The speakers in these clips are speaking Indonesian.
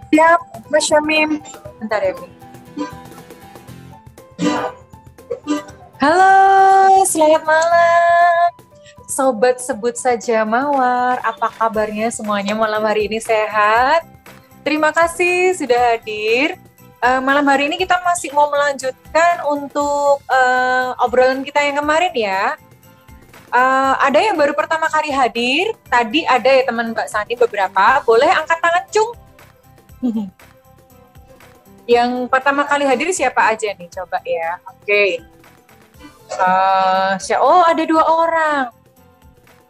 Siap, Mas Syamim. Bentar ya, Mi. Halo, selamat malam. Sobat sebut saja Mawar, apa kabarnya semuanya malam hari ini sehat? Terima kasih sudah hadir. Malam hari ini kita masih mau melanjutkan untuk obrolan kita yang kemarin ya. Ada yang baru pertama kali hadir, tadi ada ya teman Mbak Sani beberapa, boleh angkat tangan cung. Yang pertama kali hadir siapa aja nih, coba ya. Oke. Oh, ada 2 orang.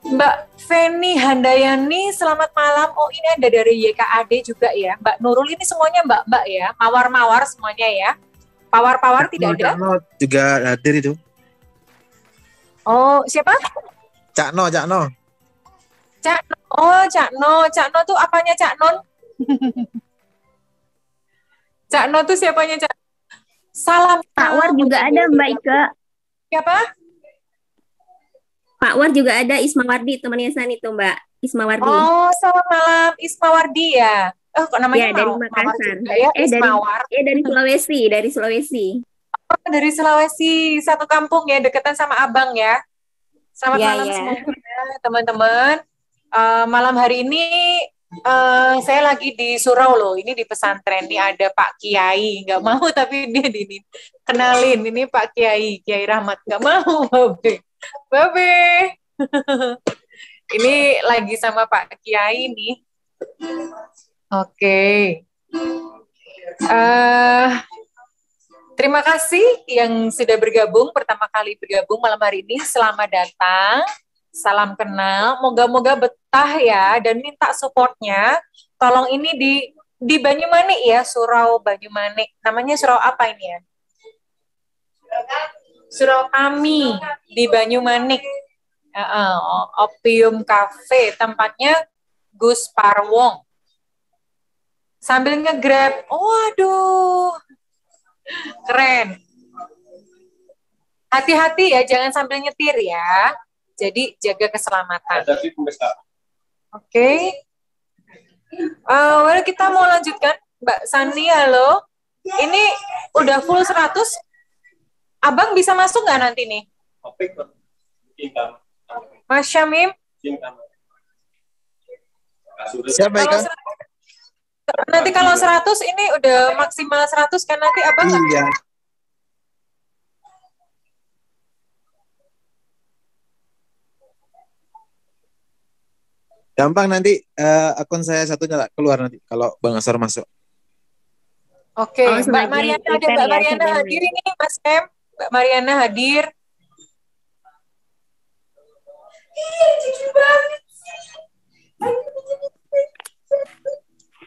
Mbak Feni Handayani, selamat malam. Oh, ini ada dari YKAD juga ya. Mbak Nurul, ini semuanya mbak-mbak ya. Mawar-mawar semuanya ya. Pawar-pawar tidak ada. Cakno juga hadir itu. Oh, siapa? Cakno. Oh, Cakno tuh apanya Caknon? Cakno tuh siapanya Cak? Salam. Pak War juga ada Mbak Ika. Siapa? Pak War juga ada, Ismawardi temannya Sani tuh Mbak, Ismawardi. Oh, selamat malam Ismawardi ya. Kok namanya ya, dari Makassar. Ya, Ismawar. Dari Sulawesi. Oh, dari Sulawesi, satu kampung ya, deketan sama Abang ya. Selamat malam semuanya teman-teman. Malam hari ini saya lagi di surau loh, ini di pesantren, ini ada Pak Kiai, nggak mau tapi dia kenalin, ini Pak Kiai Rahmat, nggak mau Babe. Ini lagi sama Pak Kiai nih. Oke. Terima kasih yang sudah bergabung, pertama kali bergabung malam hari ini. Selamat datang, salam kenal. Moga-moga betah ya, dan minta supportnya. Tolong ini di Banyumanik ya, Surau Banyumanik. Namanya surau apa ini ya? Surau kami di Banyumanik. Opium Cafe, tempatnya Gus Parwong. Sambil nge-grab, waduh, keren. Hati-hati ya, jangan sambil nyetir ya. Jadi jaga keselamatan. Oke. Kita mau lanjutkan. Mbak Sani, halo. Ini udah full 100. Abang bisa masuk nggak nanti nih? Mas Syamim? Siapa Ika? Nanti kalau 100 ini udah maksimal 100 kan nanti Abang? Iya. Gampang nanti akun saya satunya keluar nanti kalau Bang Asar masuk. Oke, Mbak Mariana ada Mbak Mariana hadir ini Mas Em. Mbak Mariana hadir.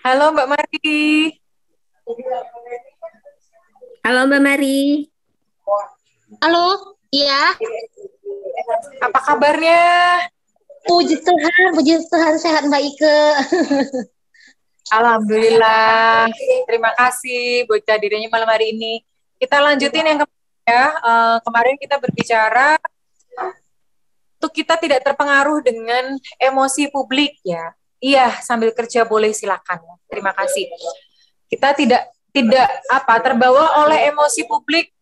Halo Mbak Mari. Halo Mbak Mari. Halo, iya. Apa kabarnya? Puji Tuhan sehat Mbak Ike. Alhamdulillah. Terima kasih buat kehadirannya malam hari ini. Kita lanjutin yang kemarin ya. Kemarin kita berbicara untuk kita tidak terpengaruh dengan emosi publik ya. Iya, sambil kerja boleh silakan. Terima kasih. Kita tidak terbawa oleh emosi publik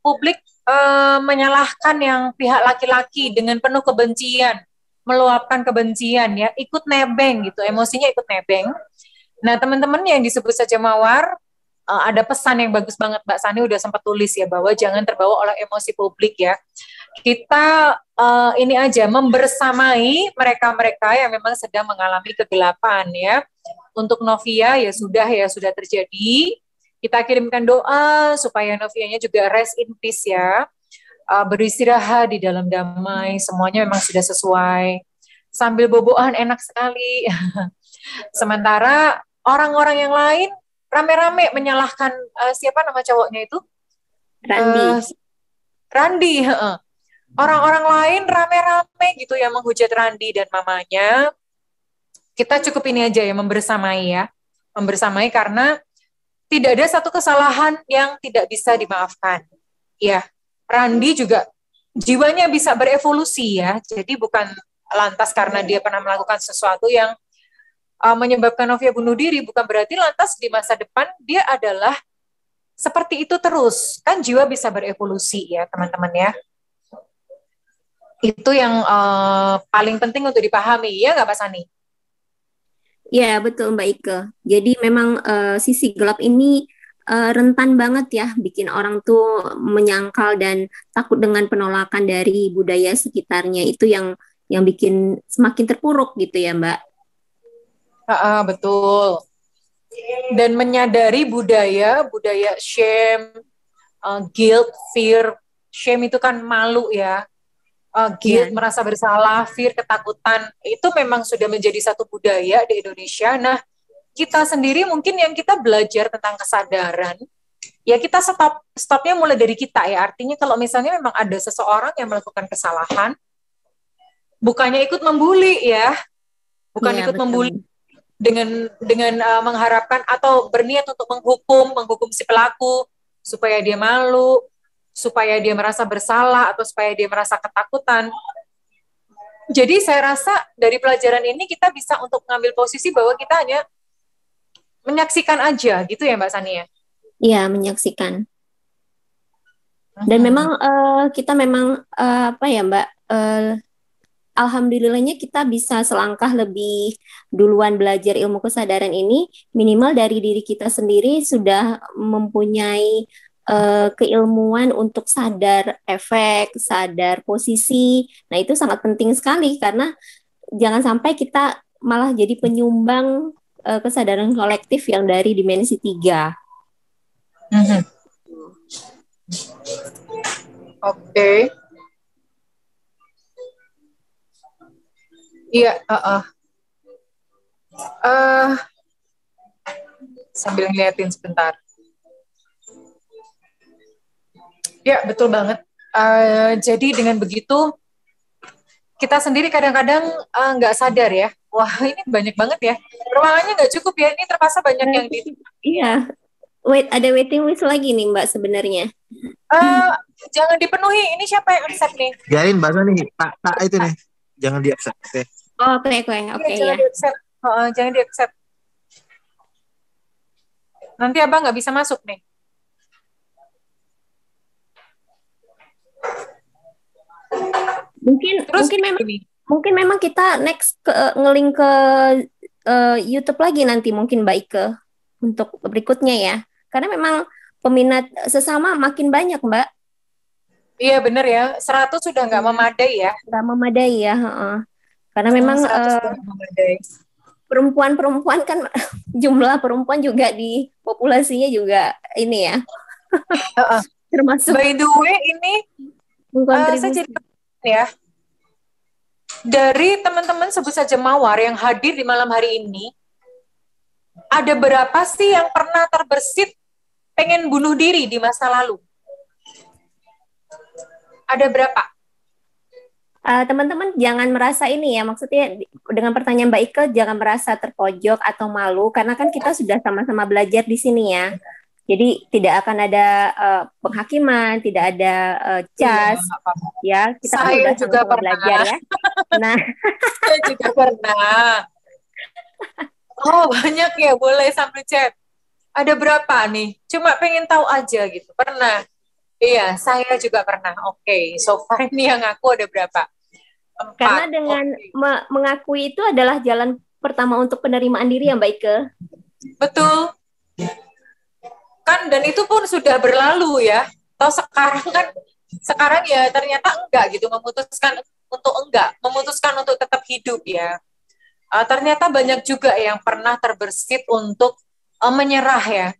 menyalahkan yang pihak laki-laki dengan penuh kebencian, meluapkan kebencian ya, ikut nebeng gitu, emosinya ikut nebeng. Nah, teman-teman yang disebut saja Mawar, ada pesan yang bagus banget Mbak Sani udah sempat tulis ya, bahwa jangan terbawa oleh emosi publik ya. Kita ini aja membersamai mereka-mereka yang memang sedang mengalami kegelapan ya. Untuk Novia ya sudah terjadi. Kita kirimkan doa supaya Novianya juga rest in peace ya. Beristirahat di dalam damai, semuanya memang sudah sesuai. Sambil bobohan enak sekali. Sementara orang-orang yang lain rame-rame menyalahkan siapa nama cowoknya itu? Randi. Orang-orang lain rame-rame gitu yang menghujat Randi dan mamanya. Kita cukup ini aja ya, membersamai ya. Membersamai karena tidak ada satu kesalahan yang tidak bisa dimaafkan. Ya, Randi juga jiwanya bisa berevolusi ya. Jadi bukan lantas karena dia pernah melakukan sesuatu yang menyebabkan Novia bunuh diri, bukan berarti lantas di masa depan dia adalah seperti itu terus. Kan jiwa bisa berevolusi ya teman-teman ya. Itu yang paling penting untuk dipahami, ya nggak Pak Sani? Ya, betul Mbak Ike. Jadi memang sisi gelap ini rentan banget ya bikin orang tuh menyangkal dan takut dengan penolakan dari budaya sekitarnya. Itu yang bikin semakin terpuruk gitu ya, Mbak. Betul. Dan menyadari budaya shame, guilt, fear. Shame itu kan malu ya. Guilt, merasa bersalah, fear, ketakutan. Itu memang sudah menjadi satu budaya di Indonesia. Nah, kita sendiri mungkin yang kita belajar tentang kesadaran, ya kita stopnya mulai dari kita ya. Artinya kalau misalnya memang ada seseorang yang melakukan kesalahan, bukannya ikut membuli ya, bukan ikut membuli dengan mengharapkan atau berniat untuk menghukum si pelaku supaya dia malu, supaya dia merasa bersalah atau supaya dia merasa ketakutan. Jadi saya rasa dari pelajaran ini kita bisa untuk mengambil posisi bahwa kita hanya menyaksikan aja gitu ya Mbak Sani ya? Iya, menyaksikan. Dan memang kita memang apa ya Mbak, alhamdulillahnya kita bisa selangkah lebih duluan belajar ilmu kesadaran ini, minimal dari diri kita sendiri sudah mempunyai keilmuan untuk sadar efek, sadar posisi. Nah, itu sangat penting sekali karena jangan sampai kita malah jadi penyumbang kesadaran kolektif yang dari dimensi 3. Oke. Iya, sambil ngeliatin sebentar. Ya, betul banget. Jadi dengan begitu, kita sendiri kadang-kadang nggak sadar ya. Wah, ini banyak banget ya. Ruangannya nggak cukup ya. Ini terpaksa banyak yang di... Iya. Ada waiting list lagi nih Mbak sebenarnya. Jangan dipenuhi. Ini siapa yang accept nih? Biarin Mbak Sani. Tak itu nih. Jangan di accept. Oke ya. Jangan di accept. Nanti Abang nggak bisa masuk nih. Mungkin memang kita next ngelink ke YouTube lagi nanti mungkin Mbak Ike untuk berikutnya ya. Karena memang peminat sesama makin banyak Mbak. Iya benar ya, 100 sudah nggak memadai ya. Nggak memadai ya. Karena memang perempuan-perempuan kan jumlah perempuan juga di populasinya juga ini ya. Termasuk. By the way ini saya jadi ya. Dari teman-teman sebut saja Mawar yang hadir di malam hari ini, ada berapa sih yang pernah terbersit pengen bunuh diri di masa lalu? Ada berapa? Teman-teman jangan merasa ini ya, maksudnya dengan pertanyaan Mbak Ike jangan merasa terpojok atau malu, karena kan kita sudah sama-sama belajar di sini ya. Jadi tidak akan ada penghakiman, tidak ada cas, ya. Kita kan sudah sama-sama belajar ya. Nah, saya juga pernah. Oh banyak ya, boleh sambil chat. Ada berapa nih? Cuma pengen tahu aja gitu. Pernah? Iya, saya juga pernah. Oke, so far ini yang aku ada berapa? 4. Karena dengan mengakui itu adalah jalan pertama untuk penerimaan diri ya Mbak Ike. Betul. Kan dan itu pun sudah berlalu ya. Atau sekarang ya ternyata enggak gitu, memutuskan untuk tetap hidup ya. Ternyata banyak juga yang pernah terbersit untuk menyerah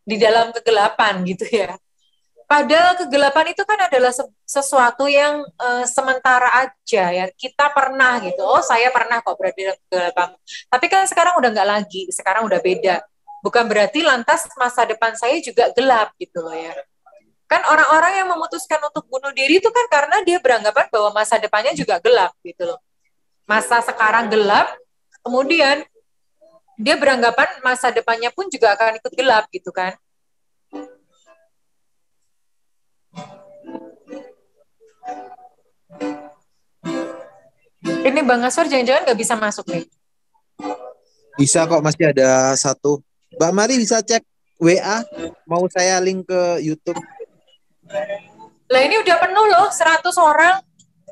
di dalam kegelapan gitu ya. Padahal kegelapan itu kan adalah sesuatu yang sementara aja ya. Kita pernah gitu, saya pernah kok berada dalam kegelapan. Tapi kan sekarang udah nggak lagi, sekarang udah beda. Bukan berarti lantas masa depan saya juga gelap gitu loh ya. Kan orang-orang yang memutuskan untuk bunuh diri itu kan karena dia beranggapan bahwa masa depannya juga gelap gitu loh. Masa sekarang gelap, kemudian dia beranggapan masa depannya pun juga akan ikut gelap gitu kan. Ini Bang Aswar jangan-jangan nggak bisa masuk nih. Bisa kok, masih ada satu. Mbak Mari bisa cek WA, mau saya link ke YouTube. Lah ini udah penuh loh, 100 orang.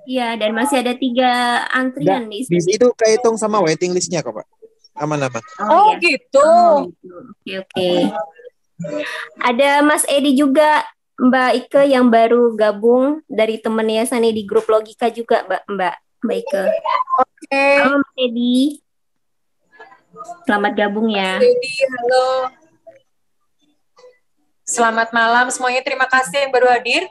Iya, dan masih ada 3 Enggak, antrian di di sini. situ kehitung sama waiting listnya kok, Pak. Aman-aman. Oh Iya. gitu. Oh, gitu. Oke. Ada Mas Edi juga, Mbak Ike yang baru gabung dari temennya Sani di grup Logika juga, Mbak Ike. Oke. Halo Mas Edi, selamat gabung ya. Jadi halo. Selamat malam semuanya. Terima kasih yang baru hadir.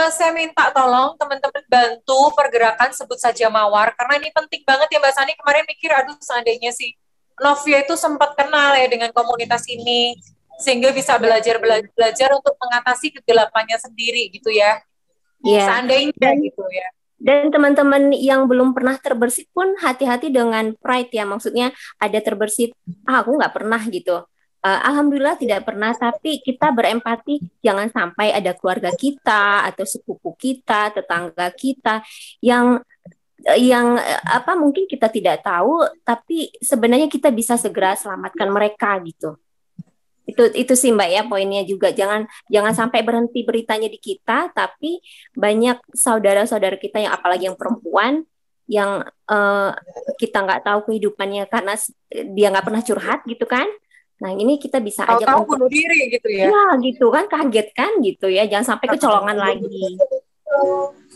Saya minta tolong teman-teman bantu pergerakan sebut saja Mawar karena ini penting banget ya Mbak Sani. Kemarin mikir aduh seandainya si Novia itu sempat kenal ya dengan komunitas ini sehingga bisa belajar untuk mengatasi kegelapannya sendiri gitu ya. Iya. Seandainya gitu ya. Dan teman-teman yang belum pernah terbersit pun hati-hati dengan pride ya. Maksudnya ada terbersit, aku nggak pernah gitu. Alhamdulillah tidak pernah, tapi kita berempati jangan sampai ada keluarga kita atau sepupu kita, tetangga kita yang apa mungkin kita tidak tahu, tapi sebenarnya kita bisa segera selamatkan mereka gitu. Itu sih Mbak ya poinnya juga, jangan sampai berhenti beritanya di kita, tapi banyak saudara-saudara kita yang apalagi yang perempuan yang kita nggak tahu kehidupannya karena dia nggak pernah curhat gitu kan. Nah, ini kita bisa ajak Tahu-tahu untuk bunuh diri gitu ya. ya gitu kan, kaget kan gitu ya, jangan sampai kecolongan lagi.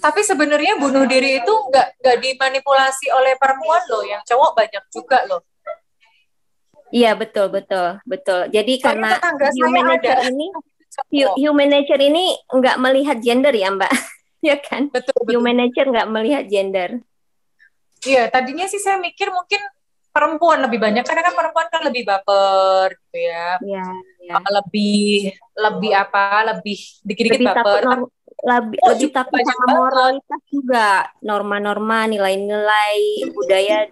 Tapi sebenarnya bunuh diri itu nggak dimanipulasi oleh perempuan loh, yang cowok banyak juga loh. Iya betul. Jadi karena tetangga saya human nature ada. ini human nature ini nggak melihat gender ya Mbak, ya kan? Betul. Human nature nggak melihat gender. Iya, tadinya sih saya mikir mungkin perempuan lebih banyak karena kan perempuan kan lebih baper gitu ya. Iya. Lebih dikit-dikit Lebih baper. lebih takut sama moralitas juga, norma-norma, nilai-nilai budaya,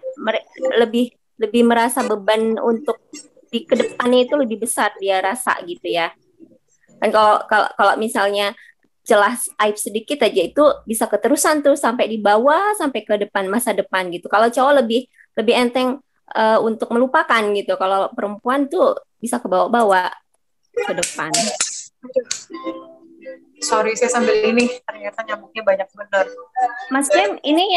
lebih merasa beban untuk di kedepannya itu lebih besar dia rasa gitu ya. Kan kalau misalnya jelas aib sedikit aja itu bisa keterusan tuh sampai di bawah sampai ke depan masa depan gitu. Kalau cowok lebih enteng untuk melupakan gitu. Kalau perempuan tuh bisa ke bawah-bawah ke depan. Sorry, saya sambil ini ternyata nyamuknya banyak bener. Mas Clem, ini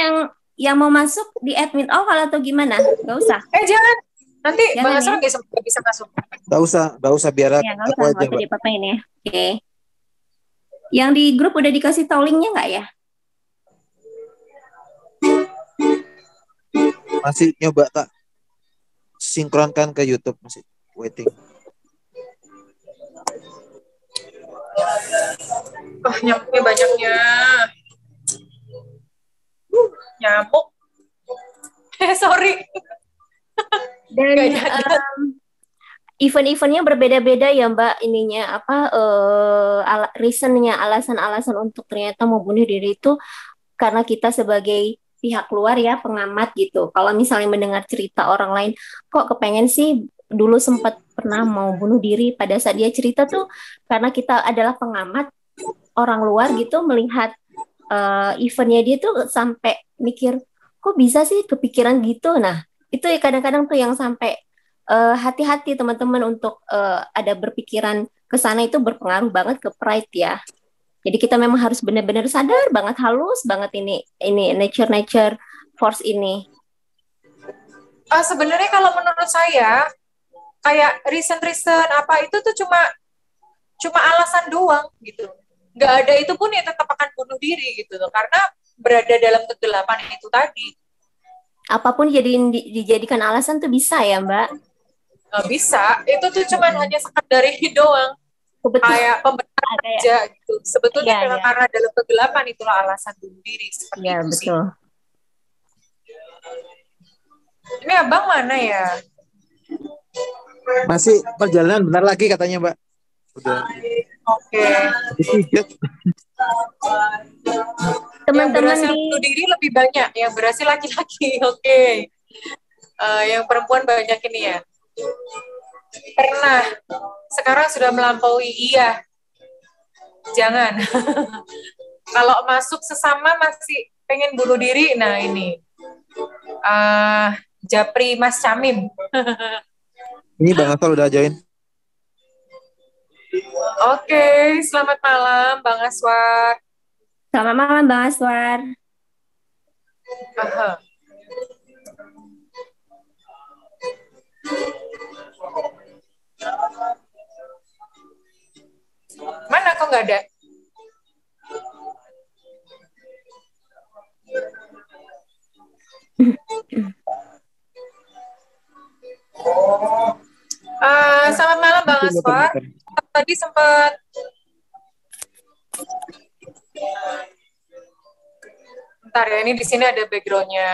yang mau masuk di admin atau gimana? Gak usah. Jangan. Nanti Bang Jangan Asra nggak bisa masuk. Gak usah biar Ya, aku aja, Mbak. diapa-apain ya. Oke. Yang di grup udah dikasih tahu linknya nggak ya? Masih nyoba tak sinkronkan ke YouTube, masih waiting. Nyamuknya banyaknya. Nyamuk. Sorry. Dan event-eventnya berbeda-beda ya Mbak, ininya reasonnya, alasan-alasan untuk ternyata mau bunuh diri itu karena kita sebagai pihak luar ya, pengamat gitu. Kalau misalnya mendengar cerita orang lain, kok kepengen sih dulu sempat pernah mau bunuh diri, pada saat dia cerita tuh karena kita adalah pengamat orang luar gitu, melihat eventnya dia tuh sampai mikir, kok bisa sih kepikiran gitu. Nah, itu ya kadang-kadang tuh yang sampai hati-hati teman-teman untuk ada berpikiran ke sana, itu berpengaruh banget ke pride ya. Jadi kita memang harus benar-benar sadar banget, halus banget ini nature force ini. Sebenarnya kalau menurut saya kayak reason apa itu tuh cuma alasan doang gitu. Nggak ada itu pun ya tetap akan bunuh diri gitu loh, karena berada dalam kegelapan itu tadi. Apapun dijadikan alasan tuh bisa ya Mbak? Bisa, itu tuh cuma hanya sekadar ini doang. Betul. Kayak pembenaran aja gitu. Sebetulnya memang karena dalam kegelapan itulah alasan bunuh diri seperti itu betul. sih. Ini abang mana ya? Masih perjalanan bentar lagi katanya Mbak. Udah. Oke. Teman-teman yang berhasil bunuh diri lebih banyak, yang berhasil laki-laki. Oke. Yang perempuan banyak ini ya. Pernah. Sekarang sudah melampaui, iya. Jangan. Kalau masuk sesama masih pengen bunuh diri, nah ini. Japri Mas Camim. Ini Bang Aswar udah join. Oke, selamat malam Bang Aswar. Selamat malam Bang Aswar. Aha. Mana kok nggak ada? Selamat malam Bang Aswar. Tadi sempat bentar ya, ini di sini ada backgroundnya,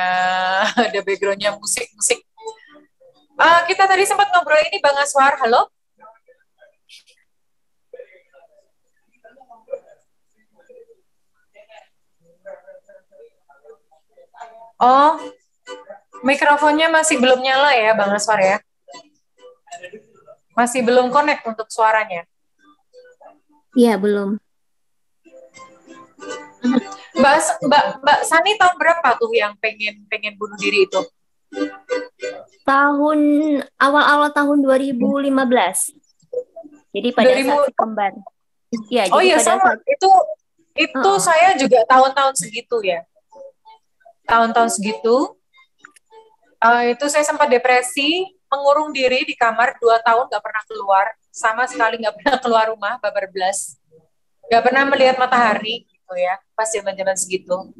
ada backgroundnya musik-musik. Kita tadi sempat ngobrol ini Bang Aswar, halo? Oh, mikrofonnya masih belum nyala ya Bang Aswar ya? Masih belum connect untuk suaranya? Iya, belum. Mbak Sani tahun berapa tuh yang pengen bunuh diri itu? Tahun awal-awal tahun 2015. Jadi pada saat si kembar. Ya, oh jadi iya pada sama. saat Itu saya juga tahun-tahun segitu ya. Tahun-tahun segitu. Itu saya sempat depresi, mengurung diri di kamar 2 tahun gak pernah keluar, sama sekali gak pernah keluar rumah, bablas, gak pernah melihat matahari gitu ya, pas zaman-zaman segitu.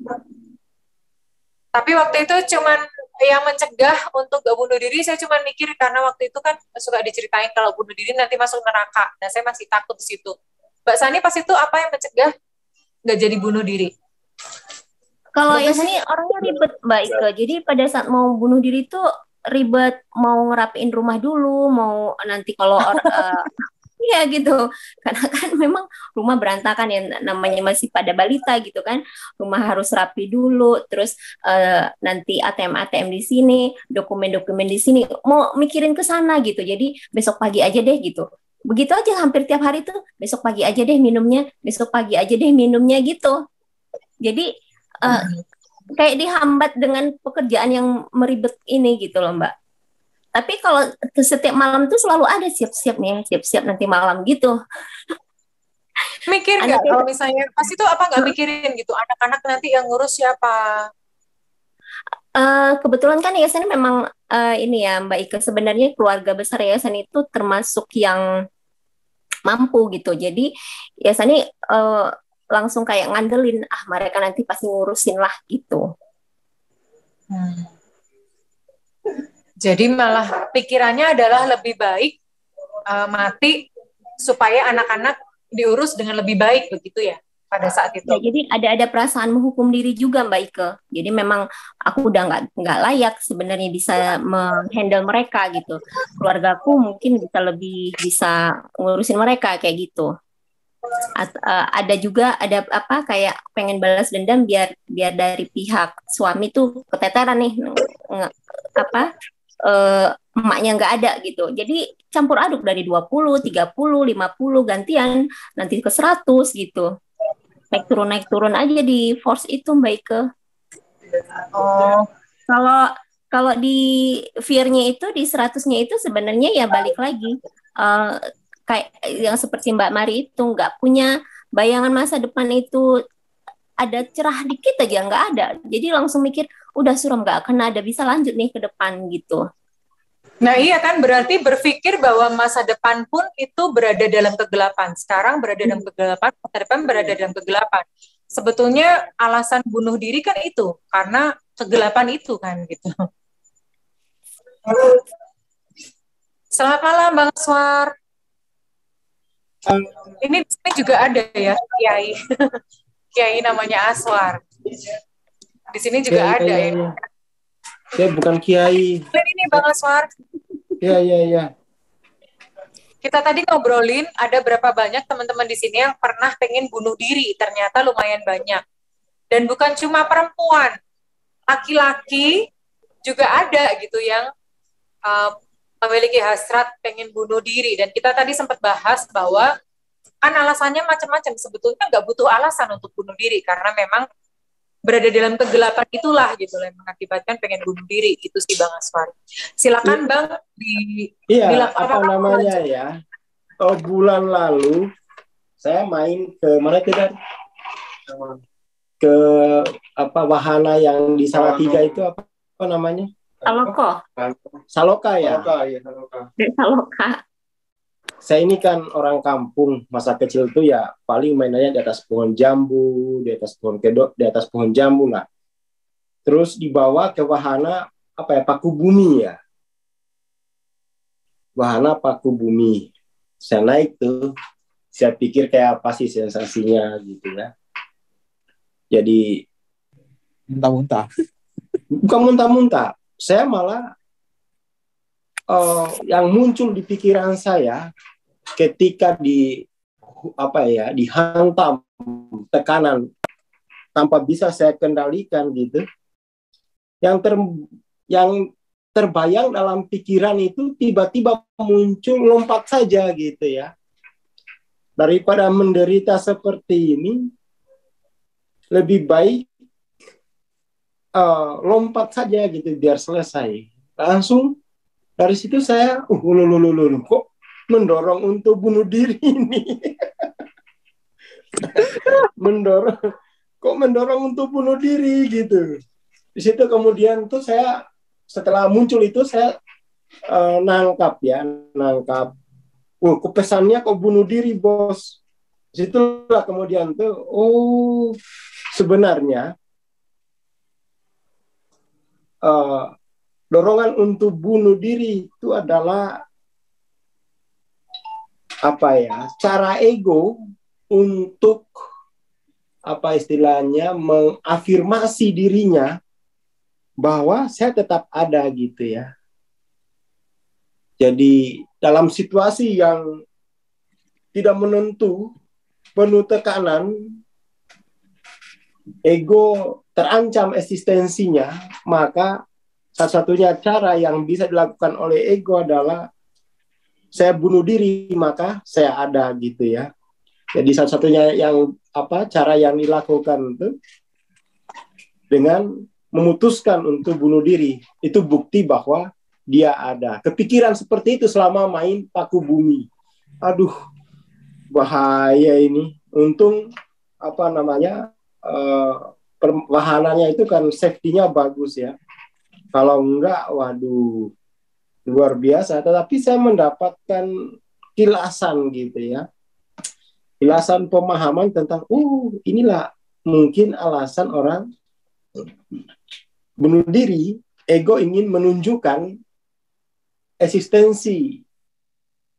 Tapi waktu itu cuman yang mencegah untuk gak bunuh diri, saya cuma mikir karena waktu itu kan suka diceritain kalau bunuh diri nanti masuk neraka, dan saya masih takut di situ. Mbak Sani pas itu apa yang mencegah gak jadi bunuh diri? Kalau ya sini orangnya ribet Mbak Ike. Jadi pada saat mau bunuh diri itu ribet, mau ngerapiin rumah dulu, mau nanti kalau iya gitu. Karena kan memang rumah berantakan ya, namanya masih pada balita gitu kan. Rumah harus rapi dulu, terus nanti ATM di sini, dokumen-dokumen di sini, mau mikirin ke sana gitu. Jadi besok pagi aja deh gitu. Begitu aja hampir tiap hari tuh, besok pagi aja deh minumnya, besok pagi aja deh minumnya gitu. Jadi kayak dihambat dengan pekerjaan yang meribet ini gitu loh Mbak. Tapi kalau setiap malam tuh selalu ada siap-siap nih, siap-siap nanti malam gitu. Mikir nggak kalau misalnya pas itu apa nggak mikirin gitu, anak-anak nanti yang ngurus siapa? Kebetulan kan Yayasan memang ini ya Mbak Ike, sebenarnya keluarga besar Yayasan itu termasuk yang mampu gitu. Jadi Yayasan langsung kayak ngandelin, mereka nanti pasti ngurusin lah gitu. Jadi malah pikirannya adalah lebih baik mati supaya anak-anak diurus dengan lebih baik begitu ya pada saat itu. Ya, jadi ada perasaan menghukum diri juga Mbak Ike. Jadi memang aku udah nggak layak sebenarnya bisa menghandle mereka gitu. Keluargaku mungkin bisa ngurusin mereka kayak gitu. Ada juga apa kayak pengen balas dendam biar dari pihak suami tuh keteteran nih emaknya nggak ada gitu. Jadi campur aduk dari 20, 30, 50 gantian nanti ke 100 gitu. Naik turun aja di force itu Mbak Ike. Oh, kalau di fear-nya itu di 100-nya itu sebenarnya ya balik lagi kayak yang seperti Mbak Mari itu nggak punya bayangan masa depan itu ada cerah dikit aja nggak ada. Jadi langsung mikir udah suram nggak akan ada bisa lanjut nih ke depan gitu. Nah iya kan berarti berpikir bahwa masa depan pun itu berada dalam kegelapan. Sekarang berada dalam kegelapan, masa depan berada dalam kegelapan. Sebetulnya alasan bunuh diri kan itu karena kegelapan itu kan gitu. Selamat malam Bang Aswar. Ini di sini juga ada ya Kiai. Kiai namanya Aswar. Di sini juga ada ya. Saya bukan Kiai. Ini Bang Aswar. Iya. Kita tadi ngobrolin ada berapa banyak teman-teman di sini yang pernah pengen bunuh diri. Ternyata lumayan banyak. Dan bukan cuma perempuan. Laki-laki juga ada gitu yang memiliki hasrat pengen bunuh diri. Dan kita tadi sempat bahas bahwa kan alasannya macam-macam. Sebetulnya nggak butuh alasan untuk bunuh diri karena memang berada dalam kegelapan itulah gitu loh yang mengakibatkan pengen bunuh diri. Itu sih Bang Aswar. Silakan Bang Iya, apa namanya ya? Oh, bulan lalu saya main ke mana tidak? Ke wahana yang di Salatiga itu apa namanya? Saloka ya. Saloka. Saya ini kan orang kampung, masa kecil tuh ya paling mainannya di atas pohon jambu, di atas pohon kedok, di atas pohon jambu lah. Terus dibawa ke wahana paku bumi ya. Wahana paku bumi. Saya naik tuh, saya pikir kayak apa sih sensasinya gitu ya. Jadi Muntah-muntah. bukan muntah-muntah, saya malah yang muncul di pikiran saya ketika dihantam tekanan tanpa bisa saya kendalikan gitu, yang terbayang dalam pikiran itu tiba-tiba muncul lompat saja gitu ya. Daripada menderita seperti ini, lebih baik lompat saja gitu biar selesai. Langsung dari situ saya kok mendorong untuk bunuh diri ini. mendorong untuk bunuh diri gitu. Di situ kemudian tuh saya setelah muncul itu saya nangkap. Kok pesannya kok bunuh diri bos. Disitulah kemudian tuh sebenarnya dorongan untuk bunuh diri itu adalah cara ego untuk istilahnya mengafirmasi dirinya bahwa saya tetap ada gitu ya. Jadi dalam situasi yang tidak menentu, penuh tekanan, ego terancam eksistensinya, maka satu-satunya cara yang bisa dilakukan oleh ego adalah saya bunuh diri, maka saya ada gitu ya. Jadi satu-satunya cara yang dilakukan itu dengan memutuskan untuk bunuh diri. Itu bukti bahwa dia ada. Kepikiran seperti itu selama main paku bumi. Aduh, bahaya ini. Untung wahananya itu kan safety-nya bagus ya. Kalau enggak, waduh, luar biasa. Tetapi saya mendapatkan kilasan gitu ya. Kilasan pemahaman tentang, inilah mungkin alasan orang bunuh diri. Ego ingin menunjukkan eksistensi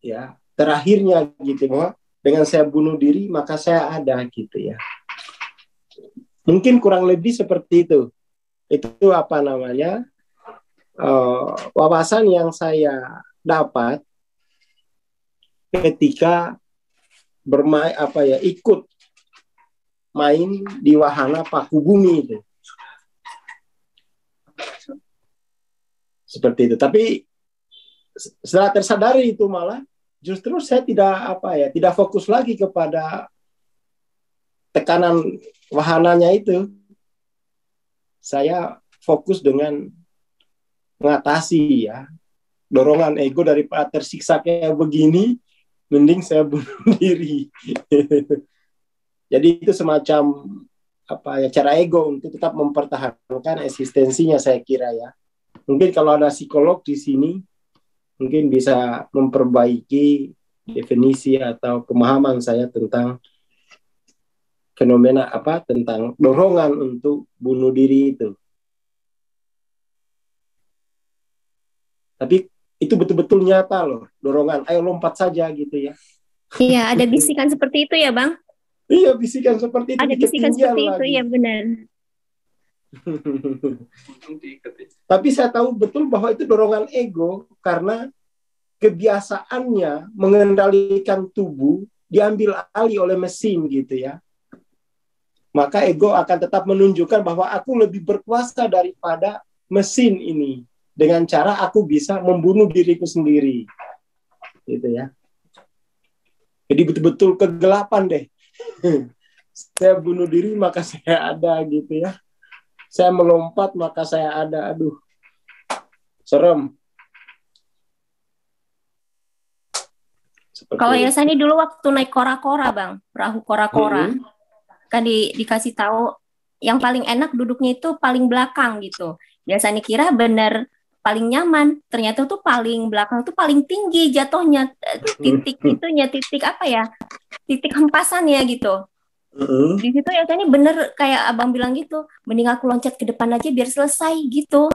ya terakhirnya gitu, bahwa dengan saya bunuh diri maka saya ada gitu ya. Mungkin kurang lebih seperti itu. Itu wawasan yang saya dapat ketika ikut main di wahana paku bumi itu. Seperti itu. Tapi setelah tersadari itu malah justru saya tidak fokus lagi kepada tekanan wahananya itu. Saya fokus dengan mengatasi ya dorongan ego. Daripada tersiksa kayak begini, mending saya bunuh diri. Jadi itu semacam cara ego untuk tetap mempertahankan eksistensinya, saya kira ya. Mungkin kalau ada psikolog di sini, mungkin bisa memperbaiki definisi atau pemahaman saya tentang fenomena tentang dorongan untuk bunuh diri itu. Tapi itu betul-betul nyata loh, dorongan, ayo lompat saja gitu ya. Iya, ada bisikan seperti itu ya, Bang? Iya, bisikan seperti itu. Ada bisikan seperti itu, ya benar. Tapi saya tahu betul bahwa itu dorongan ego karena kebiasaannya mengendalikan tubuh diambil alih oleh mesin gitu ya. Maka ego akan tetap menunjukkan bahwa aku lebih berkuasa daripada mesin ini dengan cara aku bisa membunuh diriku sendiri. Gitu ya. Jadi betul-betul kegelapan deh. Saya bunuh diri maka saya ada gitu ya. saya melompat maka saya ada. Aduh, serem. Seperti Kalau itu. Yasani dulu waktu naik kora-kora Bang, perahu kora-kora, Mm-mm. kan dikasih tahu yang paling enak duduknya itu paling belakang gitu. Yasani kira bener paling nyaman, ternyata tuh paling belakang tuh paling tinggi jatuhnya. Titik itunya, titik apa ya, titik hempasannya gitu. Mm-mm. Di situ Yasani bener kayak abang bilang gitu, mending aku loncat ke depan aja biar selesai gitu,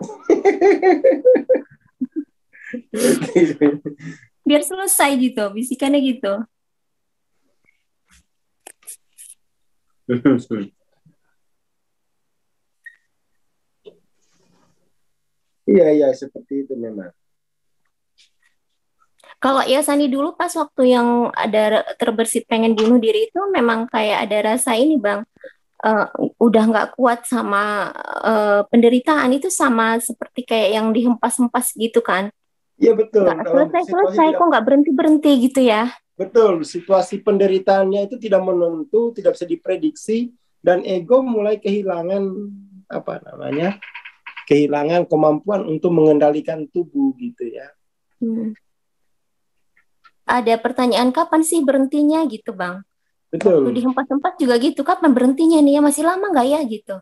biar selesai gitu, bisikannya gitu. Iya, iya, seperti itu memang. Kalau Yasani dulu pas waktu yang ada terbersit pengen bunuh diri itu memang kayak ada rasa ini Bang, eh, udah nggak kuat sama penderitaan itu sama seperti kayak yang dihempas-hempas gitu kan. Iya betul, Nggak dalam situasi selesai-selesai, tidak kok nggak berhenti-berhenti gitu ya. betul, situasi penderitaannya itu tidak menentu, tidak bisa diprediksi, dan ego mulai kehilangan apa namanya, kehilangan kemampuan untuk mengendalikan tubuh gitu ya. Hmm. Ada pertanyaan kapan sih berhentinya gitu Bang. Waktu Betul. dihempas-hempas juga gitu, kapan berhentinya nih ya, masih lama nggak ya gitu.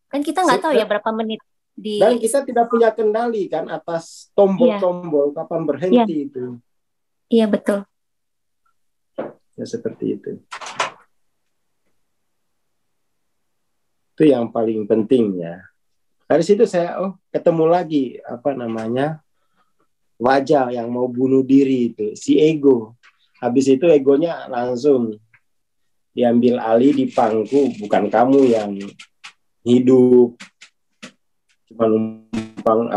Kan kita nggak tahu ya berapa menit Dan di. kita tidak punya kendali kan atas Iya, tombol-tombol kapan iya, berhenti itu. iya betul. Ya seperti itu. Itu yang paling penting ya. Dari situ saya ketemu lagi apa namanya wajah yang mau bunuh diri itu si ego. Habis itu egonya langsung diambil alih di pangku, bukan kamu yang hidup cuma numpang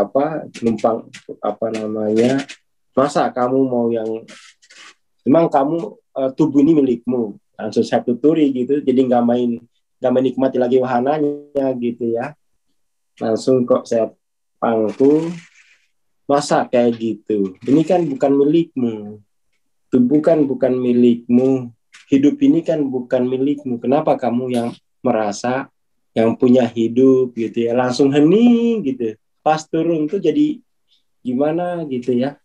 apa namanya, masa kamu mau yang memang kamu tubuh ini milikmu, langsung saya tuturi gitu, jadi nggak menikmati lagi wahananya gitu ya, langsung kok saya pangku, masa kayak gitu, ini kan bukan milikmu, tubuh kan bukan milikmu, hidup ini kan bukan milikmu, kenapa kamu yang merasa yang punya hidup gitu ya, langsung hening gitu, pas turun tuh jadi gimana gitu ya,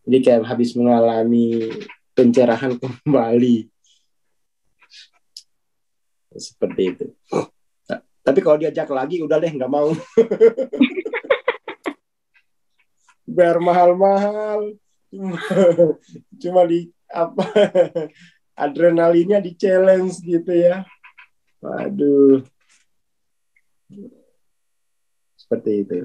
jadi kayak habis mengalami pencerahan kembali seperti itu. Tapi kalau diajak lagi udah deh nggak mau. Bayar mahal-mahal, cuma di apa adrenalinnya di challenge gitu ya. Waduh, seperti itu.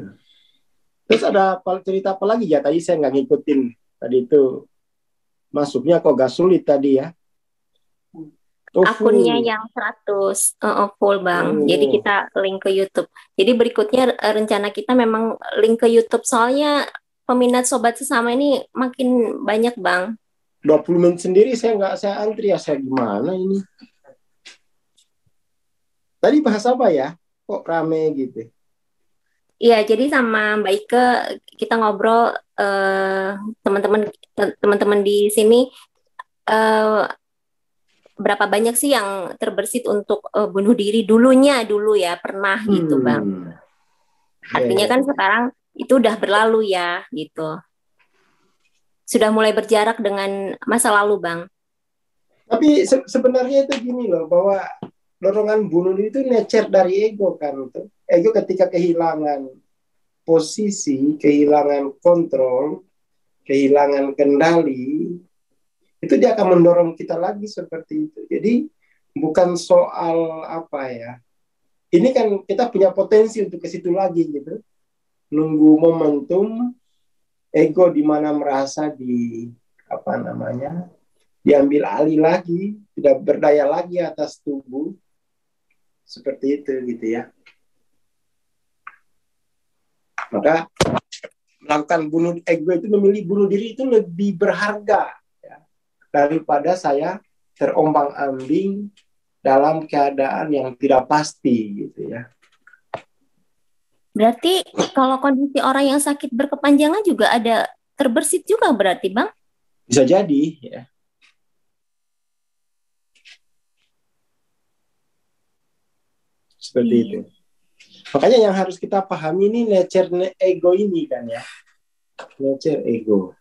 Terus ada cerita apa lagi ya? Tadi saya nggak ngikutin. Tadi itu masuknya kok gak sulit tadi ya. Akunnya Tofu. yang 100 full Bang. Jadi Oh, kita link ke YouTube. Jadi berikutnya rencana kita memang link ke YouTube soalnya peminat sobat sesama ini makin banyak Bang. 20 menit sendiri saya antri ya, saya gimana ini? Tadi bahas apa ya? Kok rame gitu? Iya, jadi sama Mbak Ike kita ngobrol teman-teman teman-teman di sini eh, berapa banyak sih yang terbersit untuk bunuh diri dulunya dulu ya pernah gitu Bang. Hmm. Artinya kan sekarang itu udah berlalu ya gitu. Sudah mulai berjarak dengan masa lalu Bang. Tapi sebenarnya itu gini loh, bahwa dorongan bunuh diri itu nature dari ego kan. Ego ketika kehilangan posisi, kehilangan kontrol, kehilangan kendali, itu dia akan mendorong kita lagi seperti itu. Jadi bukan soal apa ya. Ini kan kita punya potensi untuk ke situ lagi gitu. Nunggu momentum ego di mana merasa di apa namanya diambil alih lagi, tidak berdaya lagi atas tubuh, seperti itu gitu ya. Maka melakukan bunuh ego itu, memilih bunuh diri itu lebih berharga ya, daripada saya terombang-ambing dalam keadaan yang tidak pasti gitu ya. Berarti kalau kondisi orang yang sakit berkepanjangan juga ada terbersit juga berarti Bang? Bisa jadi ya. Seperti itu. Makanya yang harus kita pahami ini nature ego ini kan ya. Nature ego.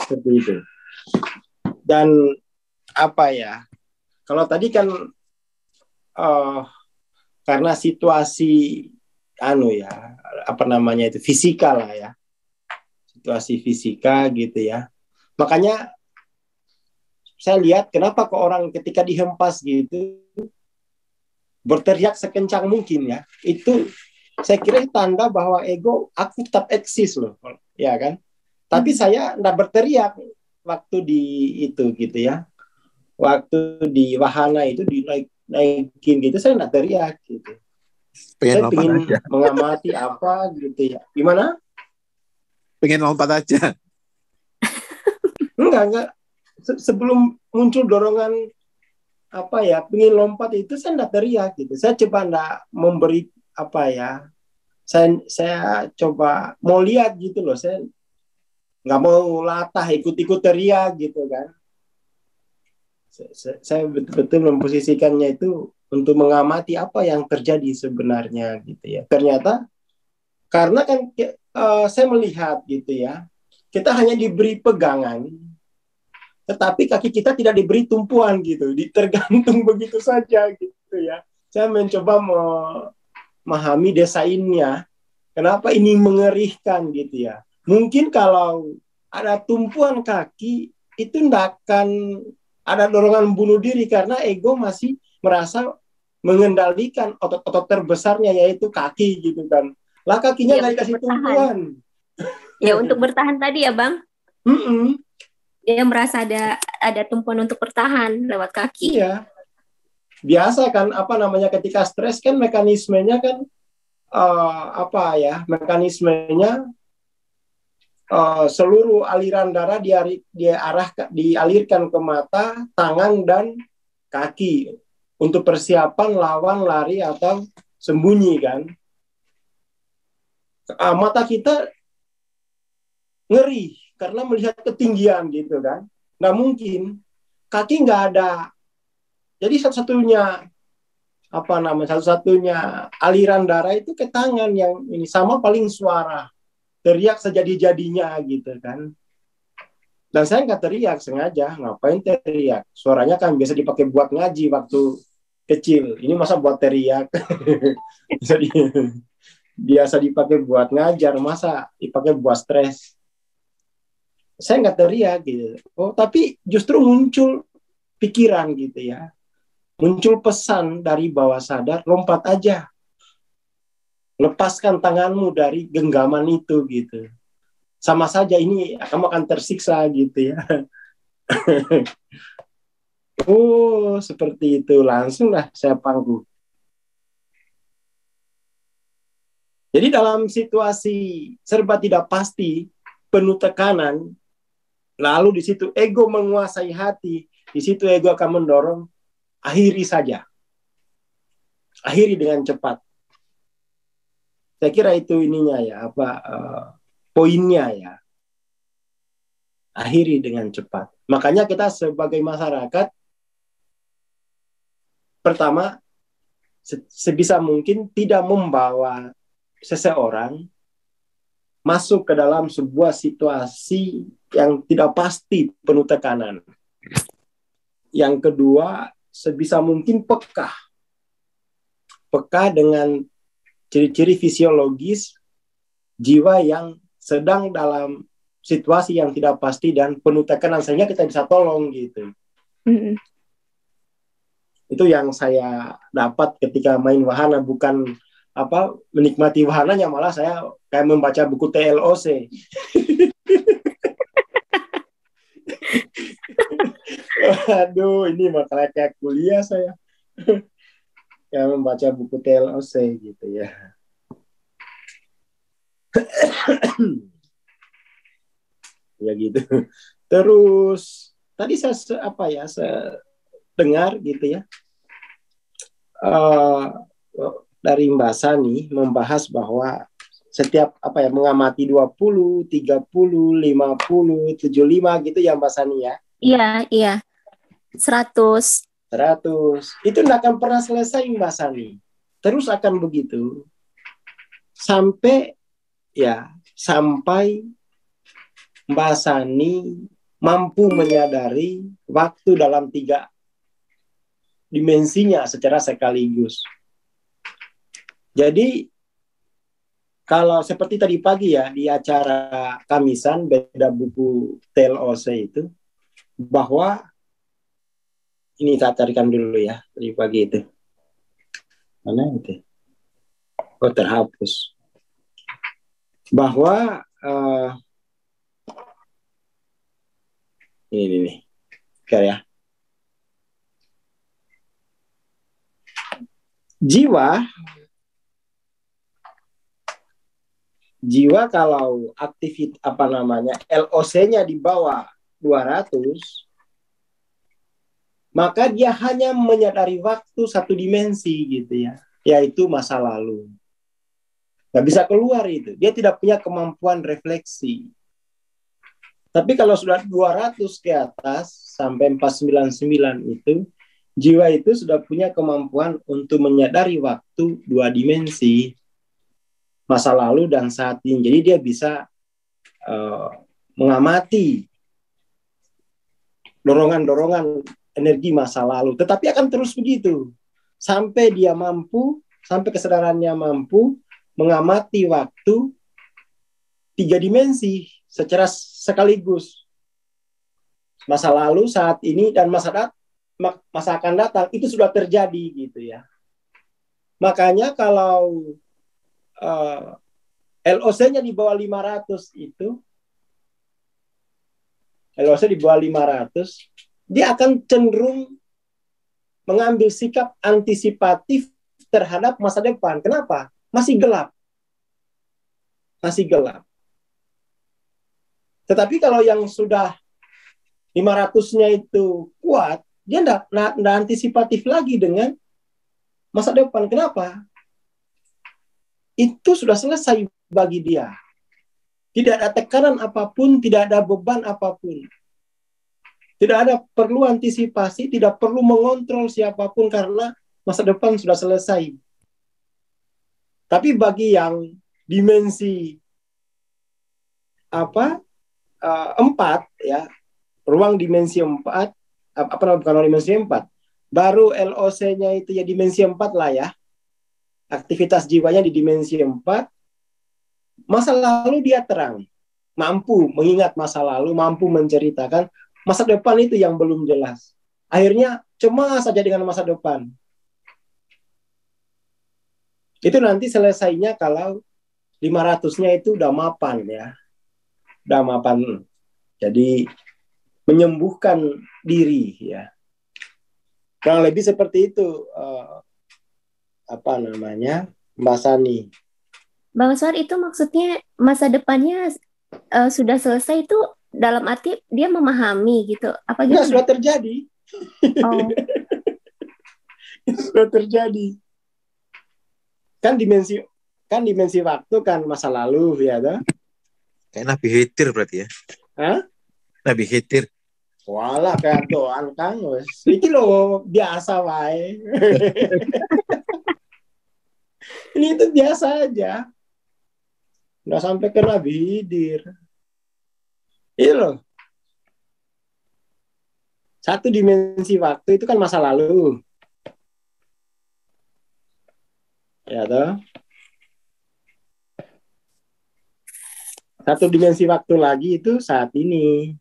Seperti itu. Dan apa ya? Kalau tadi kan karena situasi apa namanya itu fisika lah ya. Situasi fisika gitu ya. Makanya saya lihat kenapa kok orang ketika dihempas gitu berteriak sekencang mungkin ya. Itu saya kira tanda bahwa ego aku tetap eksis loh, ya kan? Tapi saya enggak berteriak waktu di itu gitu ya. Waktu di wahana itu dinaikin gitu saya enggak teriak gitu. Saya pengen mengamati apa gitu ya. Gimana? Pengen lompat aja. Enggak. Sebelum muncul dorongan apa ya, pengen lompat itu saya enggak teriak gitu. Saya coba enggak memberi apa ya. Saya coba mau lihat gitu loh. Saya nggak mau latah ikut-ikut teriak gitu kan. Saya betul-betul memposisikannya itu untuk mengamati apa yang terjadi sebenarnya gitu ya. Ternyata karena kan saya melihat gitu ya, kita hanya diberi pegangan, tetapi kaki kita tidak diberi tumpuan gitu, tergantung begitu saja gitu ya. Saya mencoba memahami desainnya, kenapa ini mengerikan gitu ya. Mungkin kalau ada tumpuan kaki, itu tidak akan ada dorongan bunuh diri karena ego masih merasa mengendalikan otot-otot terbesarnya yaitu kaki gitu kan. Lah kakinya nggak dikasih tumpuan. Ya untuk bertahan tadi ya Bang. Dia merasa ada tumpuan untuk bertahan lewat kaki. Iya. Biasa kan apa namanya ketika stres kan mekanismenya kan mekanismenya seluruh aliran darah dialirkan ke mata, tangan dan kaki untuk persiapan lawan, lari atau sembunyi kan. Mata kita ngeri karena melihat ketinggian gitu kan. Nggak mungkin kaki nggak ada. Jadi satu-satunya aliran darah itu ke tangan yang ini sama paling suara. Teriak sejadi-jadinya gitu kan. Dan saya nggak teriak sengaja, ngapain teriak? Suaranya kan biasa dipakai buat ngaji waktu kecil. Ini masa buat teriak? Biasa dipakai buat ngajar, masa dipakai buat stres? Saya nggak teriak gitu. Oh, tapi justru muncul pikiran gitu ya. Muncul pesan dari bawah sadar, lompat aja. Lepaskan tanganmu dari genggaman itu gitu. Sama saja ini kamu akan tersiksa gitu ya. Oh, seperti itu. Langsunglah saya pangku. Jadi dalam situasi serba tidak pasti, penuh tekanan, lalu di situ ego menguasai hati, di situ ego akan mendorong, akhiri saja. Akhiri dengan cepat. Saya kira itu ininya ya, poinnya ya. Akhiri dengan cepat. Makanya kita sebagai masyarakat, pertama, sebisa mungkin tidak membawa seseorang masuk ke dalam sebuah situasi yang tidak pasti, penuh tekanan. Yang kedua, sebisa mungkin peka. Peka dengan ciri-ciri fisiologis jiwa yang sedang dalam situasi yang tidak pasti dan penuh tekanan sehingga kita bisa tolong gitu. Itu yang saya dapat ketika main wahana, bukan menikmati wahananya, malah saya kayak membaca buku TLOC. Aduh, ini makanya kayak kuliah saya. Ya membaca buku TLOC gitu ya. Ya gitu. Terus tadi saya dengar gitu ya. Dari Mbak Sani membahas bahwa setiap mengamati 20, 30, 50, 75 gitu ya Mbak Sani ya. Iya. 100. 100. Itu nggak akan pernah selesai Mbak Sani. Terus akan begitu sampai Mbak Sani mampu menyadari waktu dalam 3 dimensinya secara sekaligus. Jadi kalau seperti tadi pagi ya di acara Kamisan beda buku TLOC itu, bahwa ini saya carikan dulu ya tadi pagi itu. Mana itu? Oh, terhapus. Bahwa ini nih. Oke ya. Jiwa kalau LOC-nya di bawah 200, maka dia hanya menyadari waktu 1 dimensi gitu ya, yaitu masa lalu. Nggak bisa keluar itu. Dia tidak punya kemampuan refleksi. Tapi kalau sudah 200 ke atas sampai 499 itu, jiwa itu sudah punya kemampuan untuk menyadari waktu 2 dimensi, masa lalu dan saat ini. Jadi dia bisa mengamati dorongan-dorongan energi masa lalu. Tetapi akan terus begitu sampai dia mampu, sampai kesadarannya mampu mengamati waktu 3 dimensi secara sekaligus. Masa lalu, saat ini, dan masa akan datang itu sudah terjadi gitu ya. Makanya kalau LOC-nya di bawah 500 itu, LOC di bawah 500, dia akan cenderung mengambil sikap antisipatif terhadap masa depan. Kenapa? Masih gelap. Tetapi kalau yang sudah 500-nya itu kuat, dia enggak antisipatif lagi dengan masa depan. Kenapa? Itu sudah selesai bagi dia. Tidak ada tekanan apapun, tidak ada beban apapun. Tidak ada perlu antisipasi, tidak perlu mengontrol siapapun karena masa depan sudah selesai. Tapi bagi yang dimensi 4 ya, ruang dimensi 4, bukan dimensi 4, baru LOC-nya itu ya dimensi 4 lah ya. Aktivitas jiwanya di dimensi 4, masa lalu dia terang, mampu mengingat masa lalu, mampu menceritakan. Masa depan itu yang belum jelas. Akhirnya cemas saja dengan masa depan. Itu nanti selesainya kalau 500-nya itu udah mapan ya. Udah mapan. Jadi menyembuhkan diri ya. Kurang lebih seperti itu Mbak Sani. Bang Suar, itu maksudnya masa depannya sudah selesai itu dalam arti dia memahami gitu. Apa Enggak, gitu? sudah terjadi. Oh. Itu sudah terjadi. Kan dimensi waktu kan masa lalu ya kan? Kayak Nabi Khidir berarti ya. Hah? Nabi Khidir. Walah kayak doan kan wes. Iki lo biasa wae. Ini itu biasa aja. Nggak sampai ke Nabi Khidir. Iya loh. 1 dimensi waktu itu kan masa lalu. Ya toh. 1 dimensi waktu lagi itu saat ini.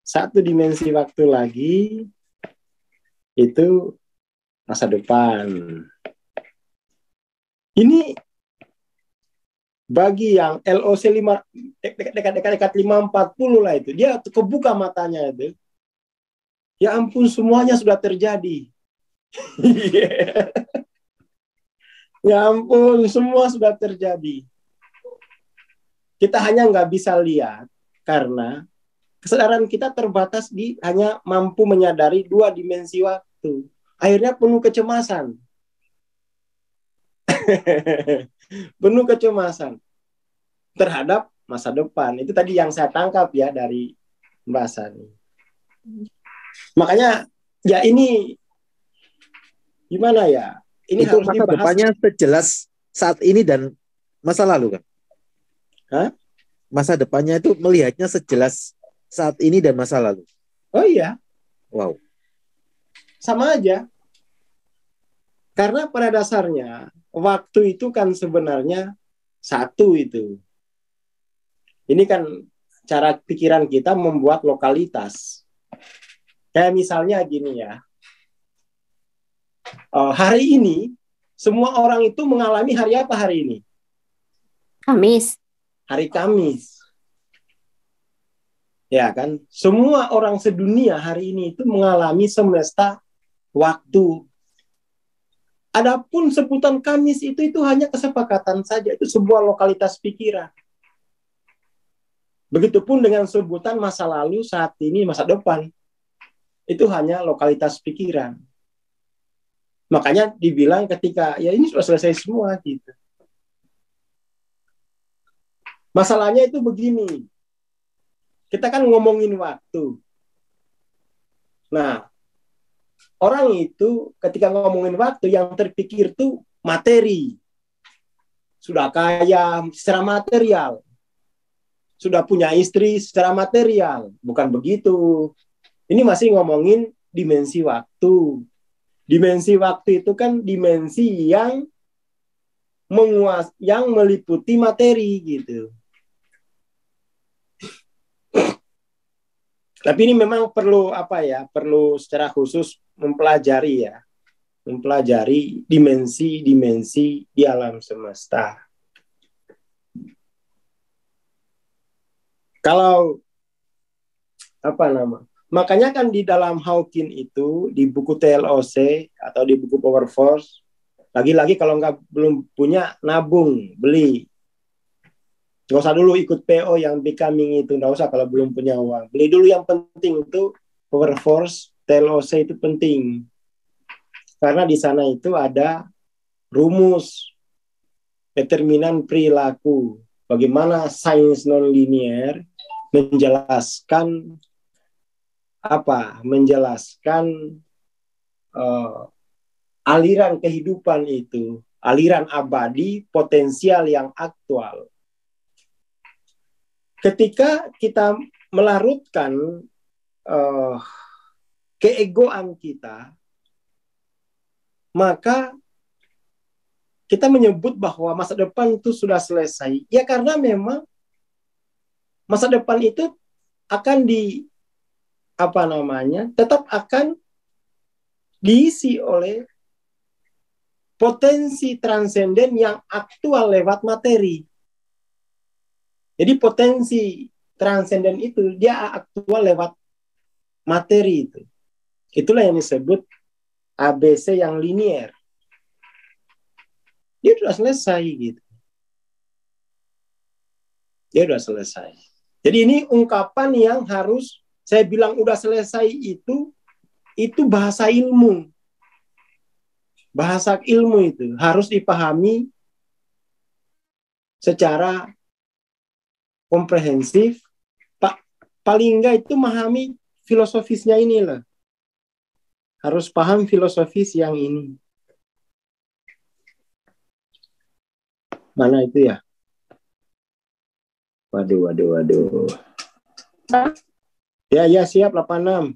Satu dimensi waktu lagi itu masa depan. Ini bagi yang LOC 5 dekat 540 lah itu, dia kebuka matanya itu. Ya ampun, semuanya sudah terjadi. Ya ampun, semua sudah terjadi. Kita hanya nggak bisa lihat karena kesadaran kita terbatas di hanya mampu menyadari 2 dimensi waktu. akhirnya penuh kecemasan. Penuh kecemasan terhadap masa depan. Itu tadi yang saya tangkap ya dari Mbak Sani. Makanya ya ini gimana ya? Ini Itu harus masa dibahas. depannya sejelas saat ini dan masa lalu kan? Hah? Masa depannya itu melihatnya sejelas saat ini dan masa lalu. Oh iya, Wow. sama aja. Karena pada dasarnya waktu itu kan sebenarnya satu itu. Ini kan cara pikiran kita membuat lokalitas. Kayak misalnya gini ya. Hari ini semua orang itu mengalami hari apa hari ini? Kamis. Hari Kamis. Ya kan? Semua orang sedunia hari ini itu mengalami semesta waktu. Adapun sebutan Kamis itu hanya kesepakatan saja, itu sebuah lokalitas pikiran. Begitupun dengan sebutan masa lalu, saat ini, masa depan. Itu hanya lokalitas pikiran. Makanya dibilang ketika ya ini sudah selesai semua gitu. Masalahnya itu begini. Kita kan ngomongin waktu. Nah, orang itu ketika ngomongin waktu yang terpikir tuh materi. Sudah kaya secara material. Sudah punya istri secara material. Bukan begitu. Ini masih ngomongin dimensi waktu. Dimensi waktu itu kan dimensi yang yang meliputi materi gitu. Tapi ini memang perlu apa ya? Perlu secara khusus mempelajari ya. Mempelajari dimensi-dimensi di alam semesta. Kalau apa nama? Makanya kan di dalam Hawking itu di buku TLOC atau di buku Power Force, lagi-lagi kalau belum punya nabung, beli. Nggak usah dulu ikut PO yang becoming itu, nggak usah kalau belum punya uang. Beli dulu yang penting itu Power Force, TLOC itu penting. Karena di sana itu ada rumus determinan perilaku. Bagaimana sains non-linear menjelaskan aliran kehidupan itu, aliran abadi, potensial yang aktual. Ketika kita melarutkan keegoan kita, maka kita menyebut bahwa masa depan itu sudah selesai. Ya karena memang masa depan itu akan tetap akan diisi oleh potensi transenden yang aktual lewat materi. Jadi potensi transenden itu dia aktual lewat materi itu. Itulah yang disebut ABC yang linier. Dia sudah selesai gitu. Dia sudah selesai. Jadi ini ungkapan yang harus saya bilang udah selesai itu bahasa ilmu. Bahasa ilmu itu harus dipahami secara komprehensif. Paling enggak itu memahami filosofisnya inilah. Harus paham filosofis yang ini. Mana itu ya? Waduh. Ya, siap 86.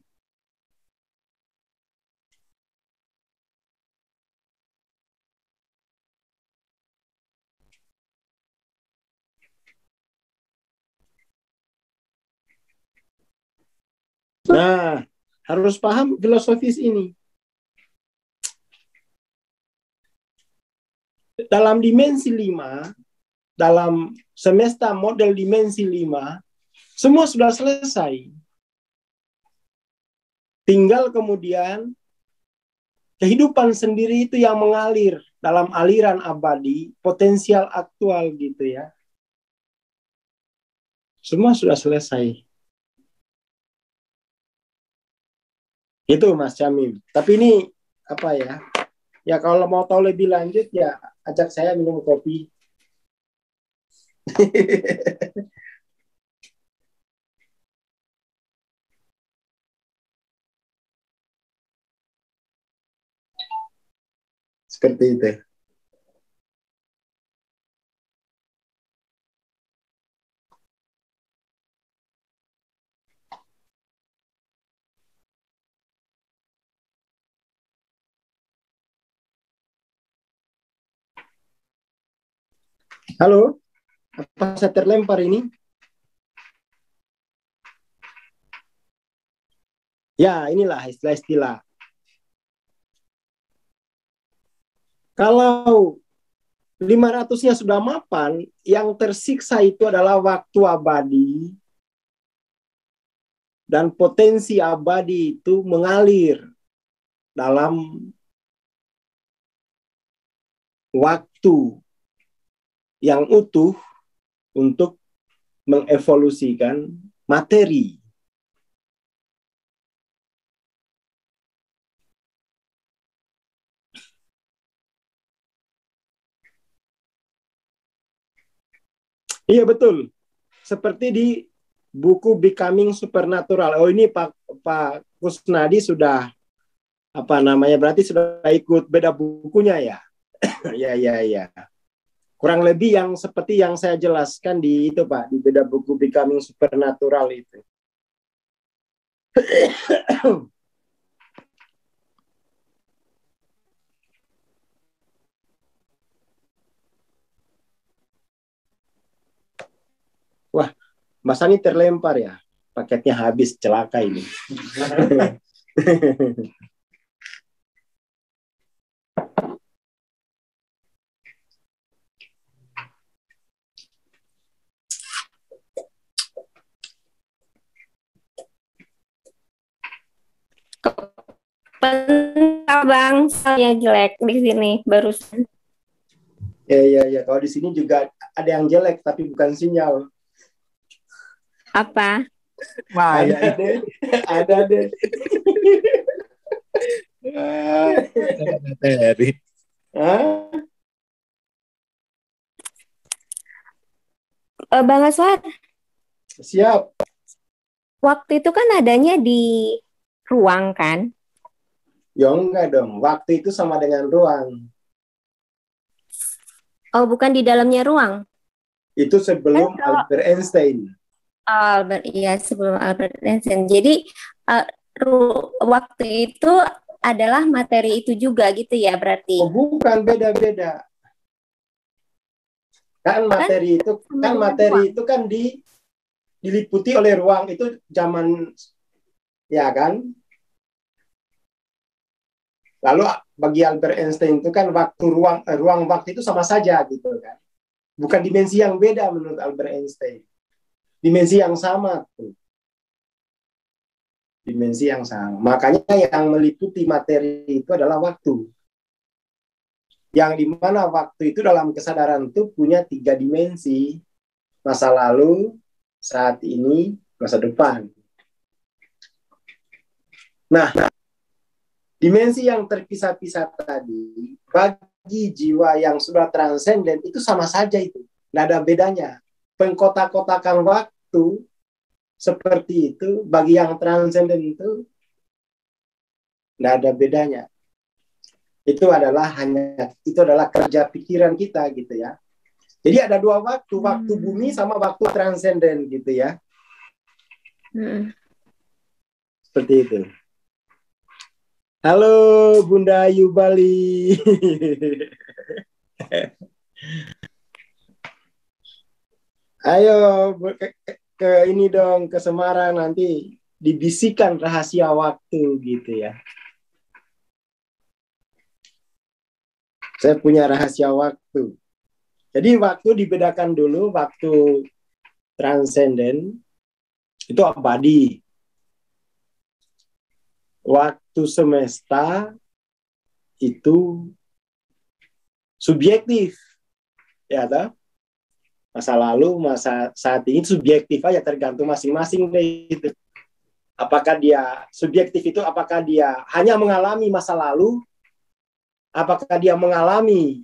Nah, harus paham filosofis ini. Dalam dimensi 5, dalam semesta model dimensi 5, semua sudah selesai. Tinggal kemudian kehidupan sendiri itu yang mengalir dalam aliran abadi, potensial aktual gitu ya. Semua sudah selesai. Itu Mas Jamim. Tapi ini apa ya? Ya kalau mau tahu lebih lanjut ya ajak saya minum kopi. Seperti itu. Halo, apa saya terlempar ini? Ya, inilah istilah-istilah. Kalau 500-nya sudah mapan, yang tersiksa itu adalah waktu abadi dan potensi abadi itu mengalir dalam waktu yang utuh untuk mengevolusikan materi. Iya betul. Seperti di buku Becoming Supernatural. Oh ini Pak Kusnadi sudah apa namanya? Berarti sudah ikut beda bukunya ya? Ya. Kurang lebih yang seperti yang saya jelaskan di itu Pak, di beda buku Becoming Supernatural itu. Wah, Mas Ani terlempar ya. Paketnya habis, celaka ini. Bang, saya jelek di sini barusan. Ya. Kalau di sini juga ada yang jelek, tapi bukan sinyal. Apa? Maya Ada deh. materi. Hah? Bang Aswar, Siap. waktu itu kan adanya di ruang kan? Ya enggak dong. Waktu itu sama dengan ruang. Oh, bukan di dalamnya ruang. Itu sebelum kalau Albert Einstein. Albert, iya sebelum Albert Einstein. Jadi waktu itu adalah materi itu juga gitu ya berarti. Oh, bukan, beda-beda. Kan materi itu kan diliputi oleh ruang itu zaman ya kan. Lalu bagi Albert Einstein itu kan ruang waktu itu sama saja gitu kan. Bukan dimensi yang beda menurut Albert Einstein. Dimensi yang sama tuh. Dimensi yang sama. Makanya yang meliputi materi itu adalah waktu. Yang dimana waktu itu dalam kesadaran itu punya 3 dimensi. Masa lalu, saat ini, masa depan. Nah, dimensi yang terpisah-pisah tadi, bagi jiwa yang sudah transenden, itu sama saja itu. Nggak ada bedanya. Pengkotak-kotakan waktu seperti itu, bagi yang transenden itu, nggak ada bedanya. Itu adalah kerja pikiran kita gitu ya. Jadi ada 2 waktu, waktu bumi sama waktu transenden gitu ya. Seperti itu. Halo Bunda Ayu Bali. Ayo ke ini dong, ke Semarang nanti dibisikkan rahasia waktu gitu ya. Saya punya rahasia waktu. Jadi waktu dibedakan dulu, waktu transenden itu abadi. Waktu semesta itu subjektif. Ya toh? Masa lalu, masa saat ini subjektif aja, tergantung masing-masing deh itu. Apakah dia subjektif itu, apakah dia hanya mengalami masa lalu Apakah dia mengalami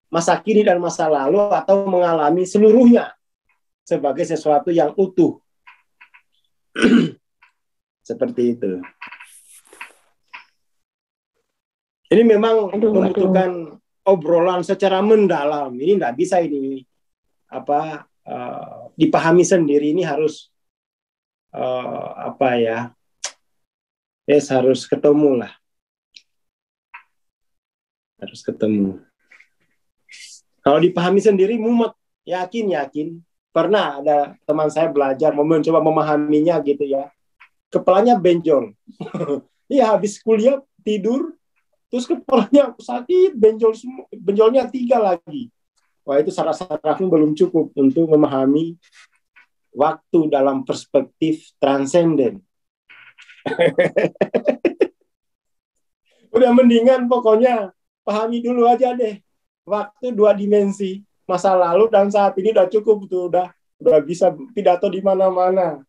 masa kini dan masa lalu atau mengalami seluruhnya sebagai sesuatu yang utuh. Seperti itu. Ini memang membutuhkan obrolan secara mendalam. Ini nggak bisa ini dipahami sendiri. Ini harus harus ketemu lah. Harus ketemu. Kalau dipahami sendiri mumet, yakin. Pernah ada teman saya belajar mencoba memahaminya gitu ya. Kepalanya benjol. Iya, habis kuliah tidur, terus kepalanya sakit, benjolnya 3 lagi. Wah, itu saraf-sarafnya belum cukup untuk memahami waktu dalam perspektif transenden. Udah mendingan pokoknya pahami dulu aja deh. Waktu 2 dimensi, masa lalu dan saat ini udah cukup tuh, udah bisa pidato di mana-mana.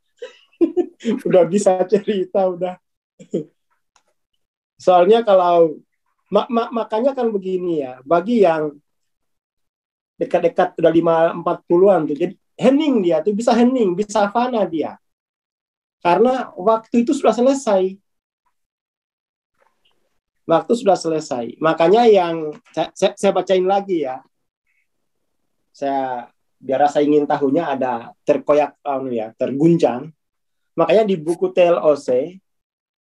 Udah bisa cerita, udah. Soalnya kalau makanya kan begini ya, bagi yang dekat-dekat udah 40-an tuh, jadi hening dia tuh, bisa hening, bisa fana dia. Karena waktu itu sudah selesai. Waktu sudah selesai. Makanya yang saya bacain lagi ya. Biar saya ingin tahunya ada terkoyak, terguncang. Makanya di buku TLOC,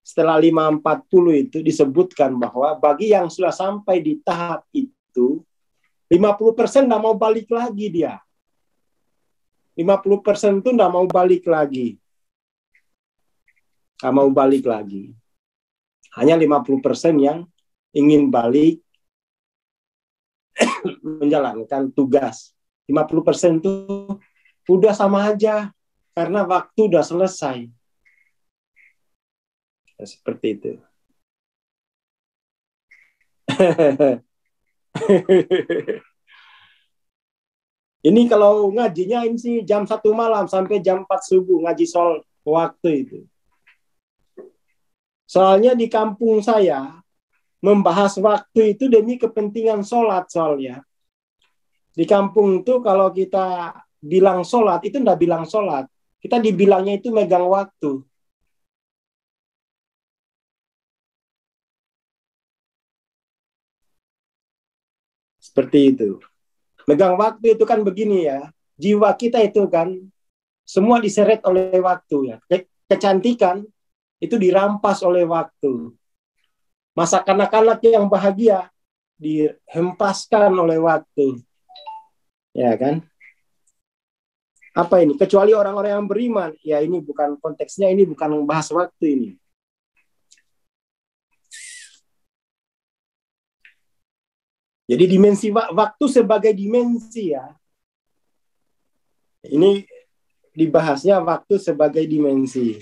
setelah 540 itu disebutkan bahwa bagi yang sudah sampai di tahap itu, 50% nggak mau balik lagi dia. 50% itu nggak mau balik lagi. Nggak mau balik lagi. Hanya 50% yang ingin balik menjalankan tugas. 50% itu udah sama aja karena waktu udah selesai. Ya, seperti itu. Ini kalau ngajinya ini sih jam 1 malam sampai jam 4 subuh ngaji soal waktu itu. Soalnya di kampung saya membahas waktu itu demi kepentingan sholat soalnya. Di kampung itu kalau kita bilang sholat itu enggak bilang sholat. Kita dibilangnya itu megang waktu. Seperti itu. Megang waktu itu kan begini ya. Jiwa kita itu kan semua diseret oleh waktu ya. Kecantikan itu dirampas oleh waktu. Masa kanak-kanak yang bahagia dihempaskan oleh waktu. Ya kan? Apa ini? Kecuali orang-orang yang beriman. Ya ini bukan konteksnya, ini bukan membahas waktu ini. Jadi dimensi waktu sebagai dimensi ya. Ini dibahasnya waktu sebagai dimensi.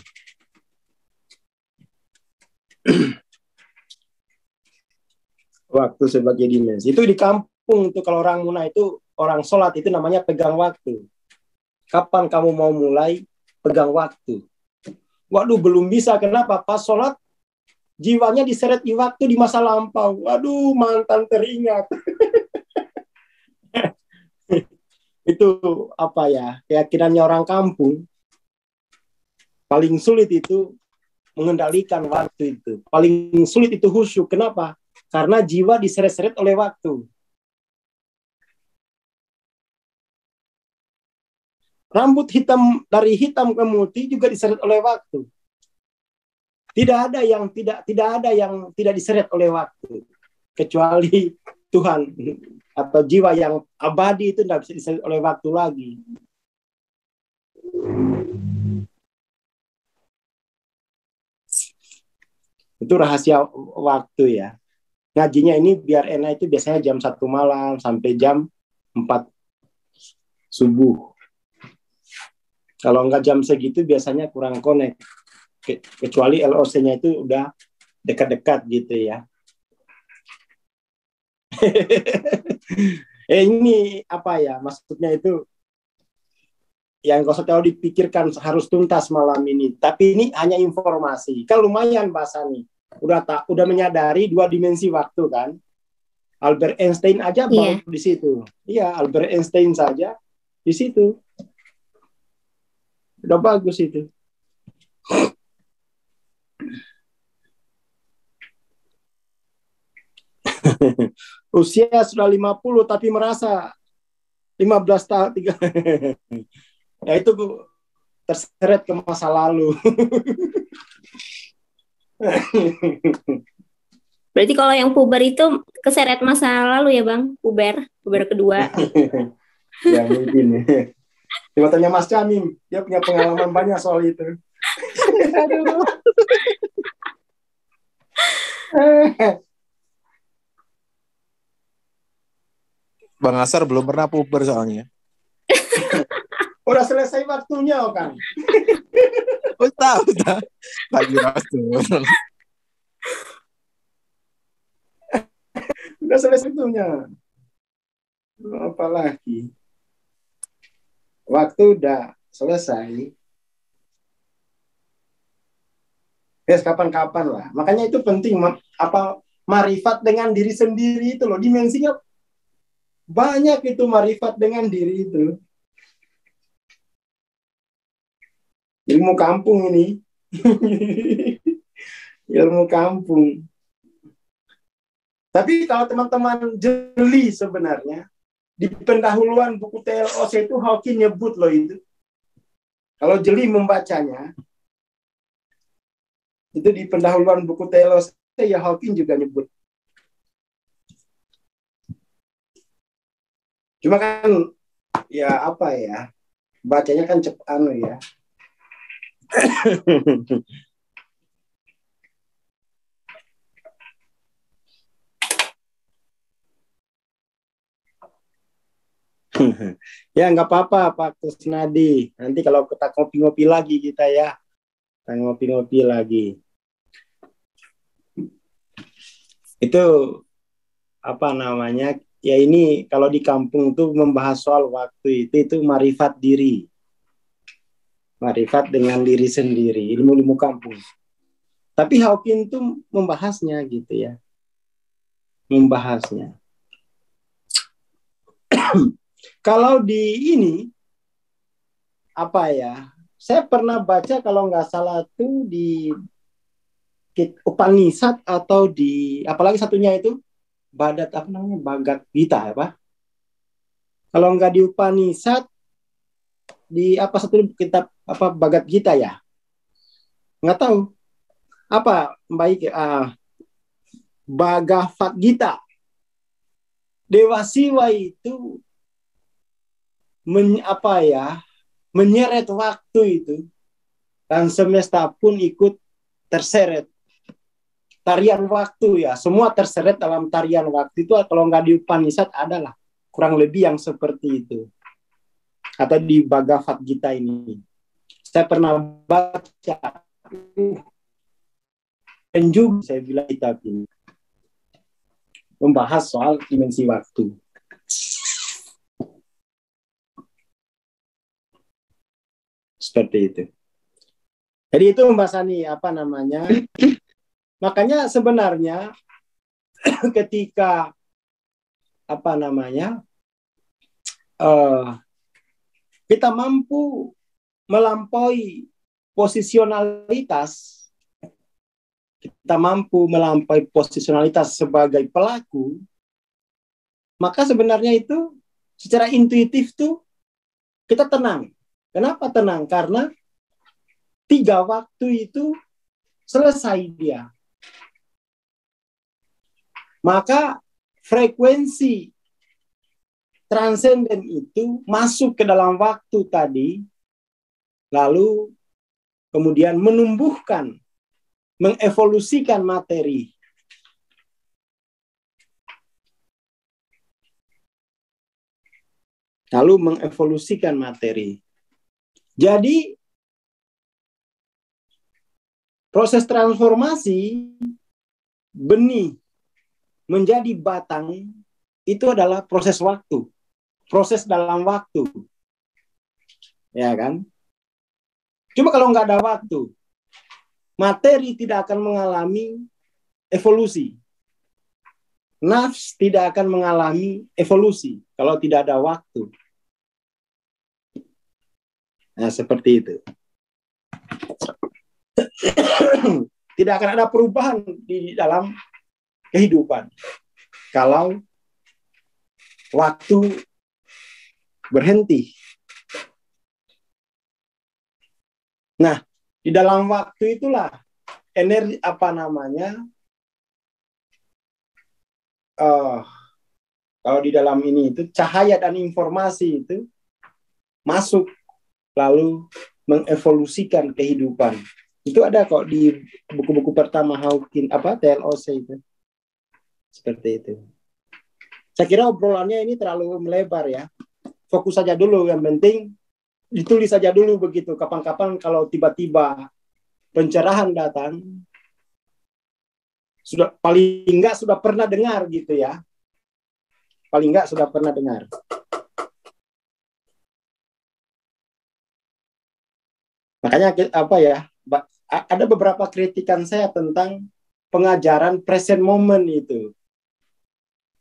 Waktu sebagai dimensi. Itu di kampung tuh kalau orang Muna itu, orang sholat itu namanya pegang waktu. Kapan kamu mau mulai pegang waktu? Waduh, belum bisa. Kenapa? Pas sholat, jiwanya diseret di waktu di masa lampau. Waduh, mantan teringat. Itu apa ya, keyakinannya orang kampung. Paling sulit itu mengendalikan waktu itu. Paling sulit itu khusyuk. Kenapa? Karena jiwa diseret-seret oleh waktu. Rambut hitam, dari hitam ke putih juga diseret oleh waktu. Tidak ada yang tidak diseret oleh waktu, kecuali Tuhan atau jiwa yang abadi itu tidak bisa diseret oleh waktu lagi. Itu rahasia waktu ya. Ngajinya ini biar enak itu biasanya jam 1 malam sampai jam 4 subuh. Kalau enggak jam segitu biasanya kurang connect. Kecuali LOC-nya itu udah dekat-dekat gitu ya. Ini apa ya, maksudnya itu yang kau tahu dipikirkan harus tuntas malam ini. Tapi ini hanya informasi. Kan lumayan bahasa nih. udah menyadari dua dimensi waktu kan. Albert Einstein aja baru di situ. Iya, Albert Einstein saja di situ. Udah bagus itu. Usia sudah 50 tapi merasa 15 tahun. Ya itu terseret ke masa lalu. Berarti kalau yang puber itu keseret masa lalu ya Bang? Puber kedua. Ya mungkin. Coba tanya Mas Camim, dia punya pengalaman banyak soal itu. Bang Asar belum pernah puber soalnya. Udah selesai waktunya kan? Udah. Lagi waktu. Udah selesai waktunya. Apalagi? Waktu udah selesai. Ya, kapan-kapan lah. Makanya itu penting, marifat dengan diri sendiri itu loh. Dimensinya banyak itu, marifat dengan diri itu. Ilmu kampung ini. Ilmu kampung. Tapi kalau teman-teman jeli sebenarnya, di pendahuluan buku TLOC itu Hawking nyebut loh itu. Kalau jeli membacanya, itu di pendahuluan buku TLOC ya Hawking juga nyebut. Cuma kan ya apa ya, bacanya kan cepat ya. Ya nggak apa-apa Pak Kusnadi. Nanti kalau kita ngopi-ngopi lagi kita ya. Kita ngopi-ngopi lagi. Itu apa namanya? Ya ini kalau di kampung tuh membahas soal waktu itu marifat diri. Marifat dengan diri sendiri, ilmu-ilmu kampung. Tapi Hawking tuh membahasnya gitu ya. Membahasnya. Kalau di ini apa ya? Saya pernah baca kalau nggak salah tuh di Upanishad atau di apalagi satunya itu Bhagavad Gita ya Pak? Kalau nggak di Upanishad di apa satu kitab apa Bhagavad Gita ya? Nggak tahu apa baik Bhagavad Gita. Dewa Siwa itu menyeret waktu itu dan semesta pun ikut terseret tarian waktu ya, semua terseret dalam tarian waktu itu. Kalau nggak di Upanishad adalah kurang lebih yang seperti itu, atau di Bhagavad Gita ini saya pernah baca dan juga saya bilang kitab ini membahas soal dimensi waktu. Seperti itu. Jadi itu membahasannya apa namanya. Makanya sebenarnya ketika apa namanya kita mampu melampaui posisionalitas, sebagai pelaku, maka sebenarnya itu secara intuitif tuh kita tenang. Kenapa tenang? Karena 3 waktu itu selesai dia. Maka frekuensi transenden itu masuk ke dalam waktu tadi, lalu kemudian menumbuhkan, mengevolusikan materi. Jadi proses transformasi benih menjadi batang itu adalah proses waktu, proses dalam waktu, ya kan? Cuma kalau nggak ada waktu, materi tidak akan mengalami evolusi. Nafs tidak akan mengalami evolusi kalau tidak ada waktu. Nah, seperti itu. Tidak akan ada perubahan di dalam kehidupan kalau waktu berhenti. Nah, di dalam waktu itulah energi kalau di dalam ini itu cahaya dan informasi itu masuk lalu mengevolusikan kehidupan. Itu ada kok di buku-buku pertama Hawking TLOC itu. Seperti itu. Saya kira obrolannya ini terlalu melebar ya. Fokus saja dulu, yang penting ditulis saja dulu begitu. Kapan-kapan kalau tiba-tiba pencerahan datang, paling enggak sudah pernah dengar gitu ya. Paling enggak sudah pernah dengar. Makanya ada beberapa kritikan saya tentang pengajaran present moment itu.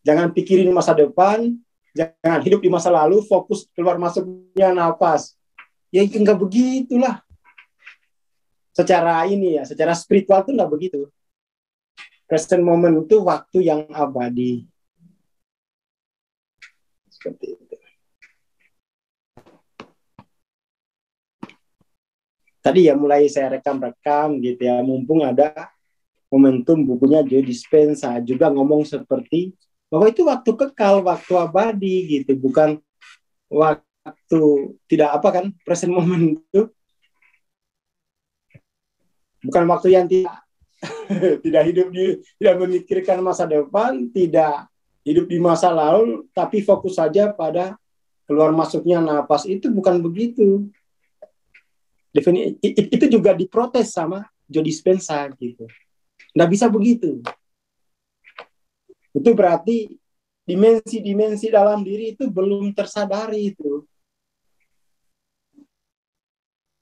Jangan pikirin masa depan, jangan hidup di masa lalu, fokus keluar masuknya nafas. Ya enggak begitulah. Secara spiritual itu enggak begitu. Present moment itu waktu yang abadi. Seperti itu. Tadi ya mulai saya rekam-rekam gitu ya, mumpung ada momentum bukunya Joe Dispenza juga ngomong seperti bahwa itu waktu kekal, waktu abadi gitu, bukan waktu present moment itu bukan waktu yang tidak tidak memikirkan masa depan, tidak hidup di masa lalu, tapi fokus saja pada keluar masuknya napas. Itu bukan begitu. Itu juga diprotes sama Joe Dispenza gitu. Nggak bisa begitu. Itu berarti dimensi-dimensi dalam diri itu belum tersadari itu.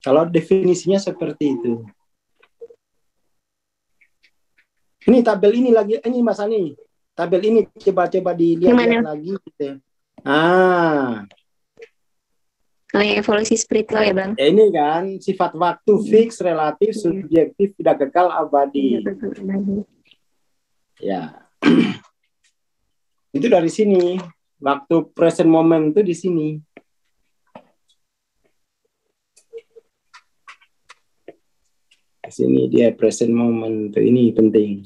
Kalau definisinya seperti itu. Ini tabel ini lagi, ini Mas Ani. Tabel ini coba dilihat lagi gitu. Oh, evolusi spiritual ya, Bang. Ya, ini kan sifat waktu fix, relatif, subjektif, tidak kekal, abadi. Ya. Itu dari sini. Waktu present moment itu di sini. Di sini dia present moment itu, ini penting.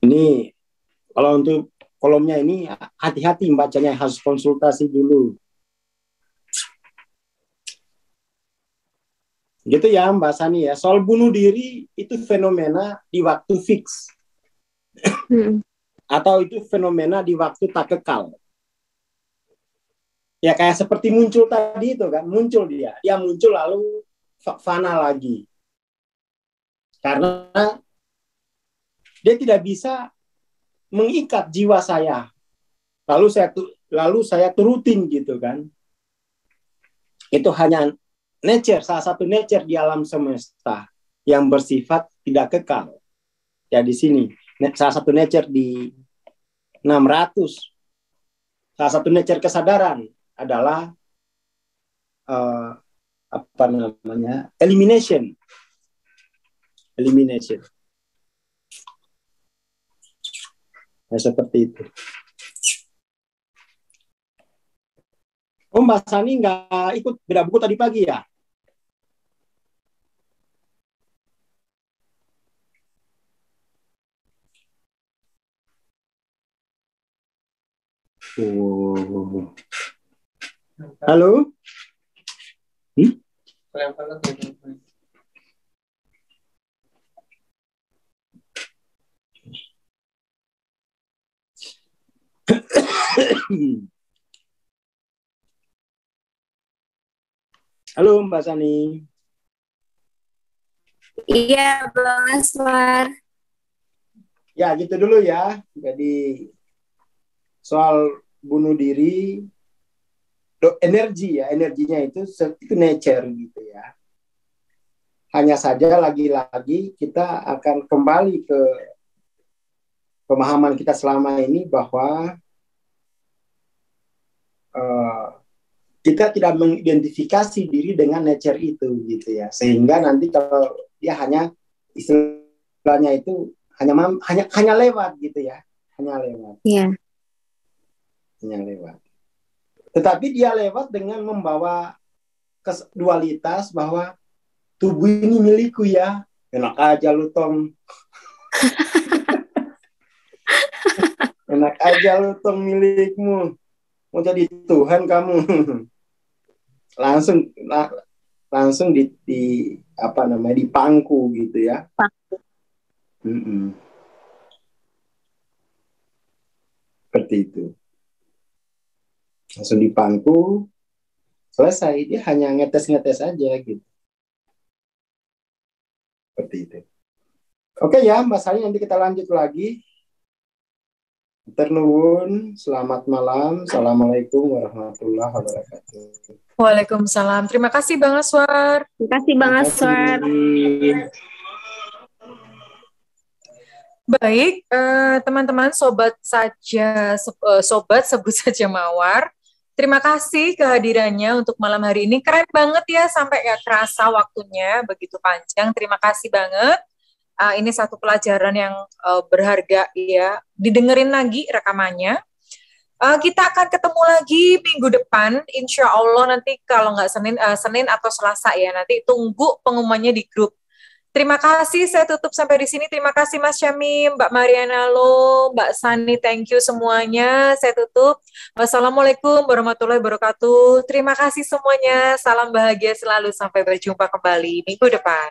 Ini kalau untuk kolomnya ini hati-hati bacanya, harus konsultasi dulu. Gitu ya Mbak Sani ya. Soal bunuh diri itu fenomena di waktu fix. Atau itu fenomena di waktu tak kekal. Ya kayak seperti muncul tadi itu kan. Muncul dia muncul lalu fana lagi. Karena dia tidak bisa mengikat jiwa saya. Lalu saya turutin gitu kan. Itu hanya nature, salah satu nature di alam semesta yang bersifat tidak kekal. Ya di sini salah satu nature di 600. Salah satu nature kesadaran adalah elimination. Ya, seperti itu. Oh, Mbak Sani nggak ikut beda buku tadi pagi ya? Oh. Halo? Halo Mbak Sani. Iya, Bang Aswar. Ya, gitu dulu ya. Jadi soal bunuh diri, energi ya, energinya itu nature gitu ya. Hanya saja lagi-lagi kita akan kembali ke pemahaman kita selama ini bahwa kita tidak mengidentifikasi diri dengan nature itu gitu ya. Sehingga nanti kalau dia hanya istilahnya itu hanya lewat gitu ya. Hanya lewat. Iya. Hanya lewat. Tetapi dia lewat dengan membawa dualitas bahwa tubuh ini milikku ya. Enak aja lu Tong. Enak aja lu Tong, milikmu. Mau jadi Tuhan kamu. langsung di apa namanya, dipangku gitu ya. Seperti itu. Langsung dipangku, selesai. Dia hanya ngetes-ngetes aja gitu. Seperti itu. Oke ya, Mbak Sari, nanti kita lanjut lagi. Ternuwun, selamat malam. Assalamualaikum warahmatullahi wabarakatuh. Waalaikumsalam. Terima kasih Bang Aswar. Terima kasih Bang Aswar. Baik, teman-teman, sobat sebut saja Mawar. Terima kasih kehadirannya untuk malam hari ini. Keren banget ya, sampai gak kerasa waktunya begitu panjang. Terima kasih banget. Ini satu pelajaran yang berharga ya. Didengerin lagi rekamannya. Kita akan ketemu lagi minggu depan, insya Allah nanti kalau nggak Senin atau Selasa ya. Nanti tunggu pengumumannya di grup. Terima kasih, saya tutup sampai di sini. Terima kasih Mas Syamim, Mbak Mariana Lo, Mbak Sani, thank you semuanya. Saya tutup. Wassalamualaikum warahmatullahi wabarakatuh. Terima kasih semuanya. Salam bahagia selalu. Sampai berjumpa kembali minggu depan.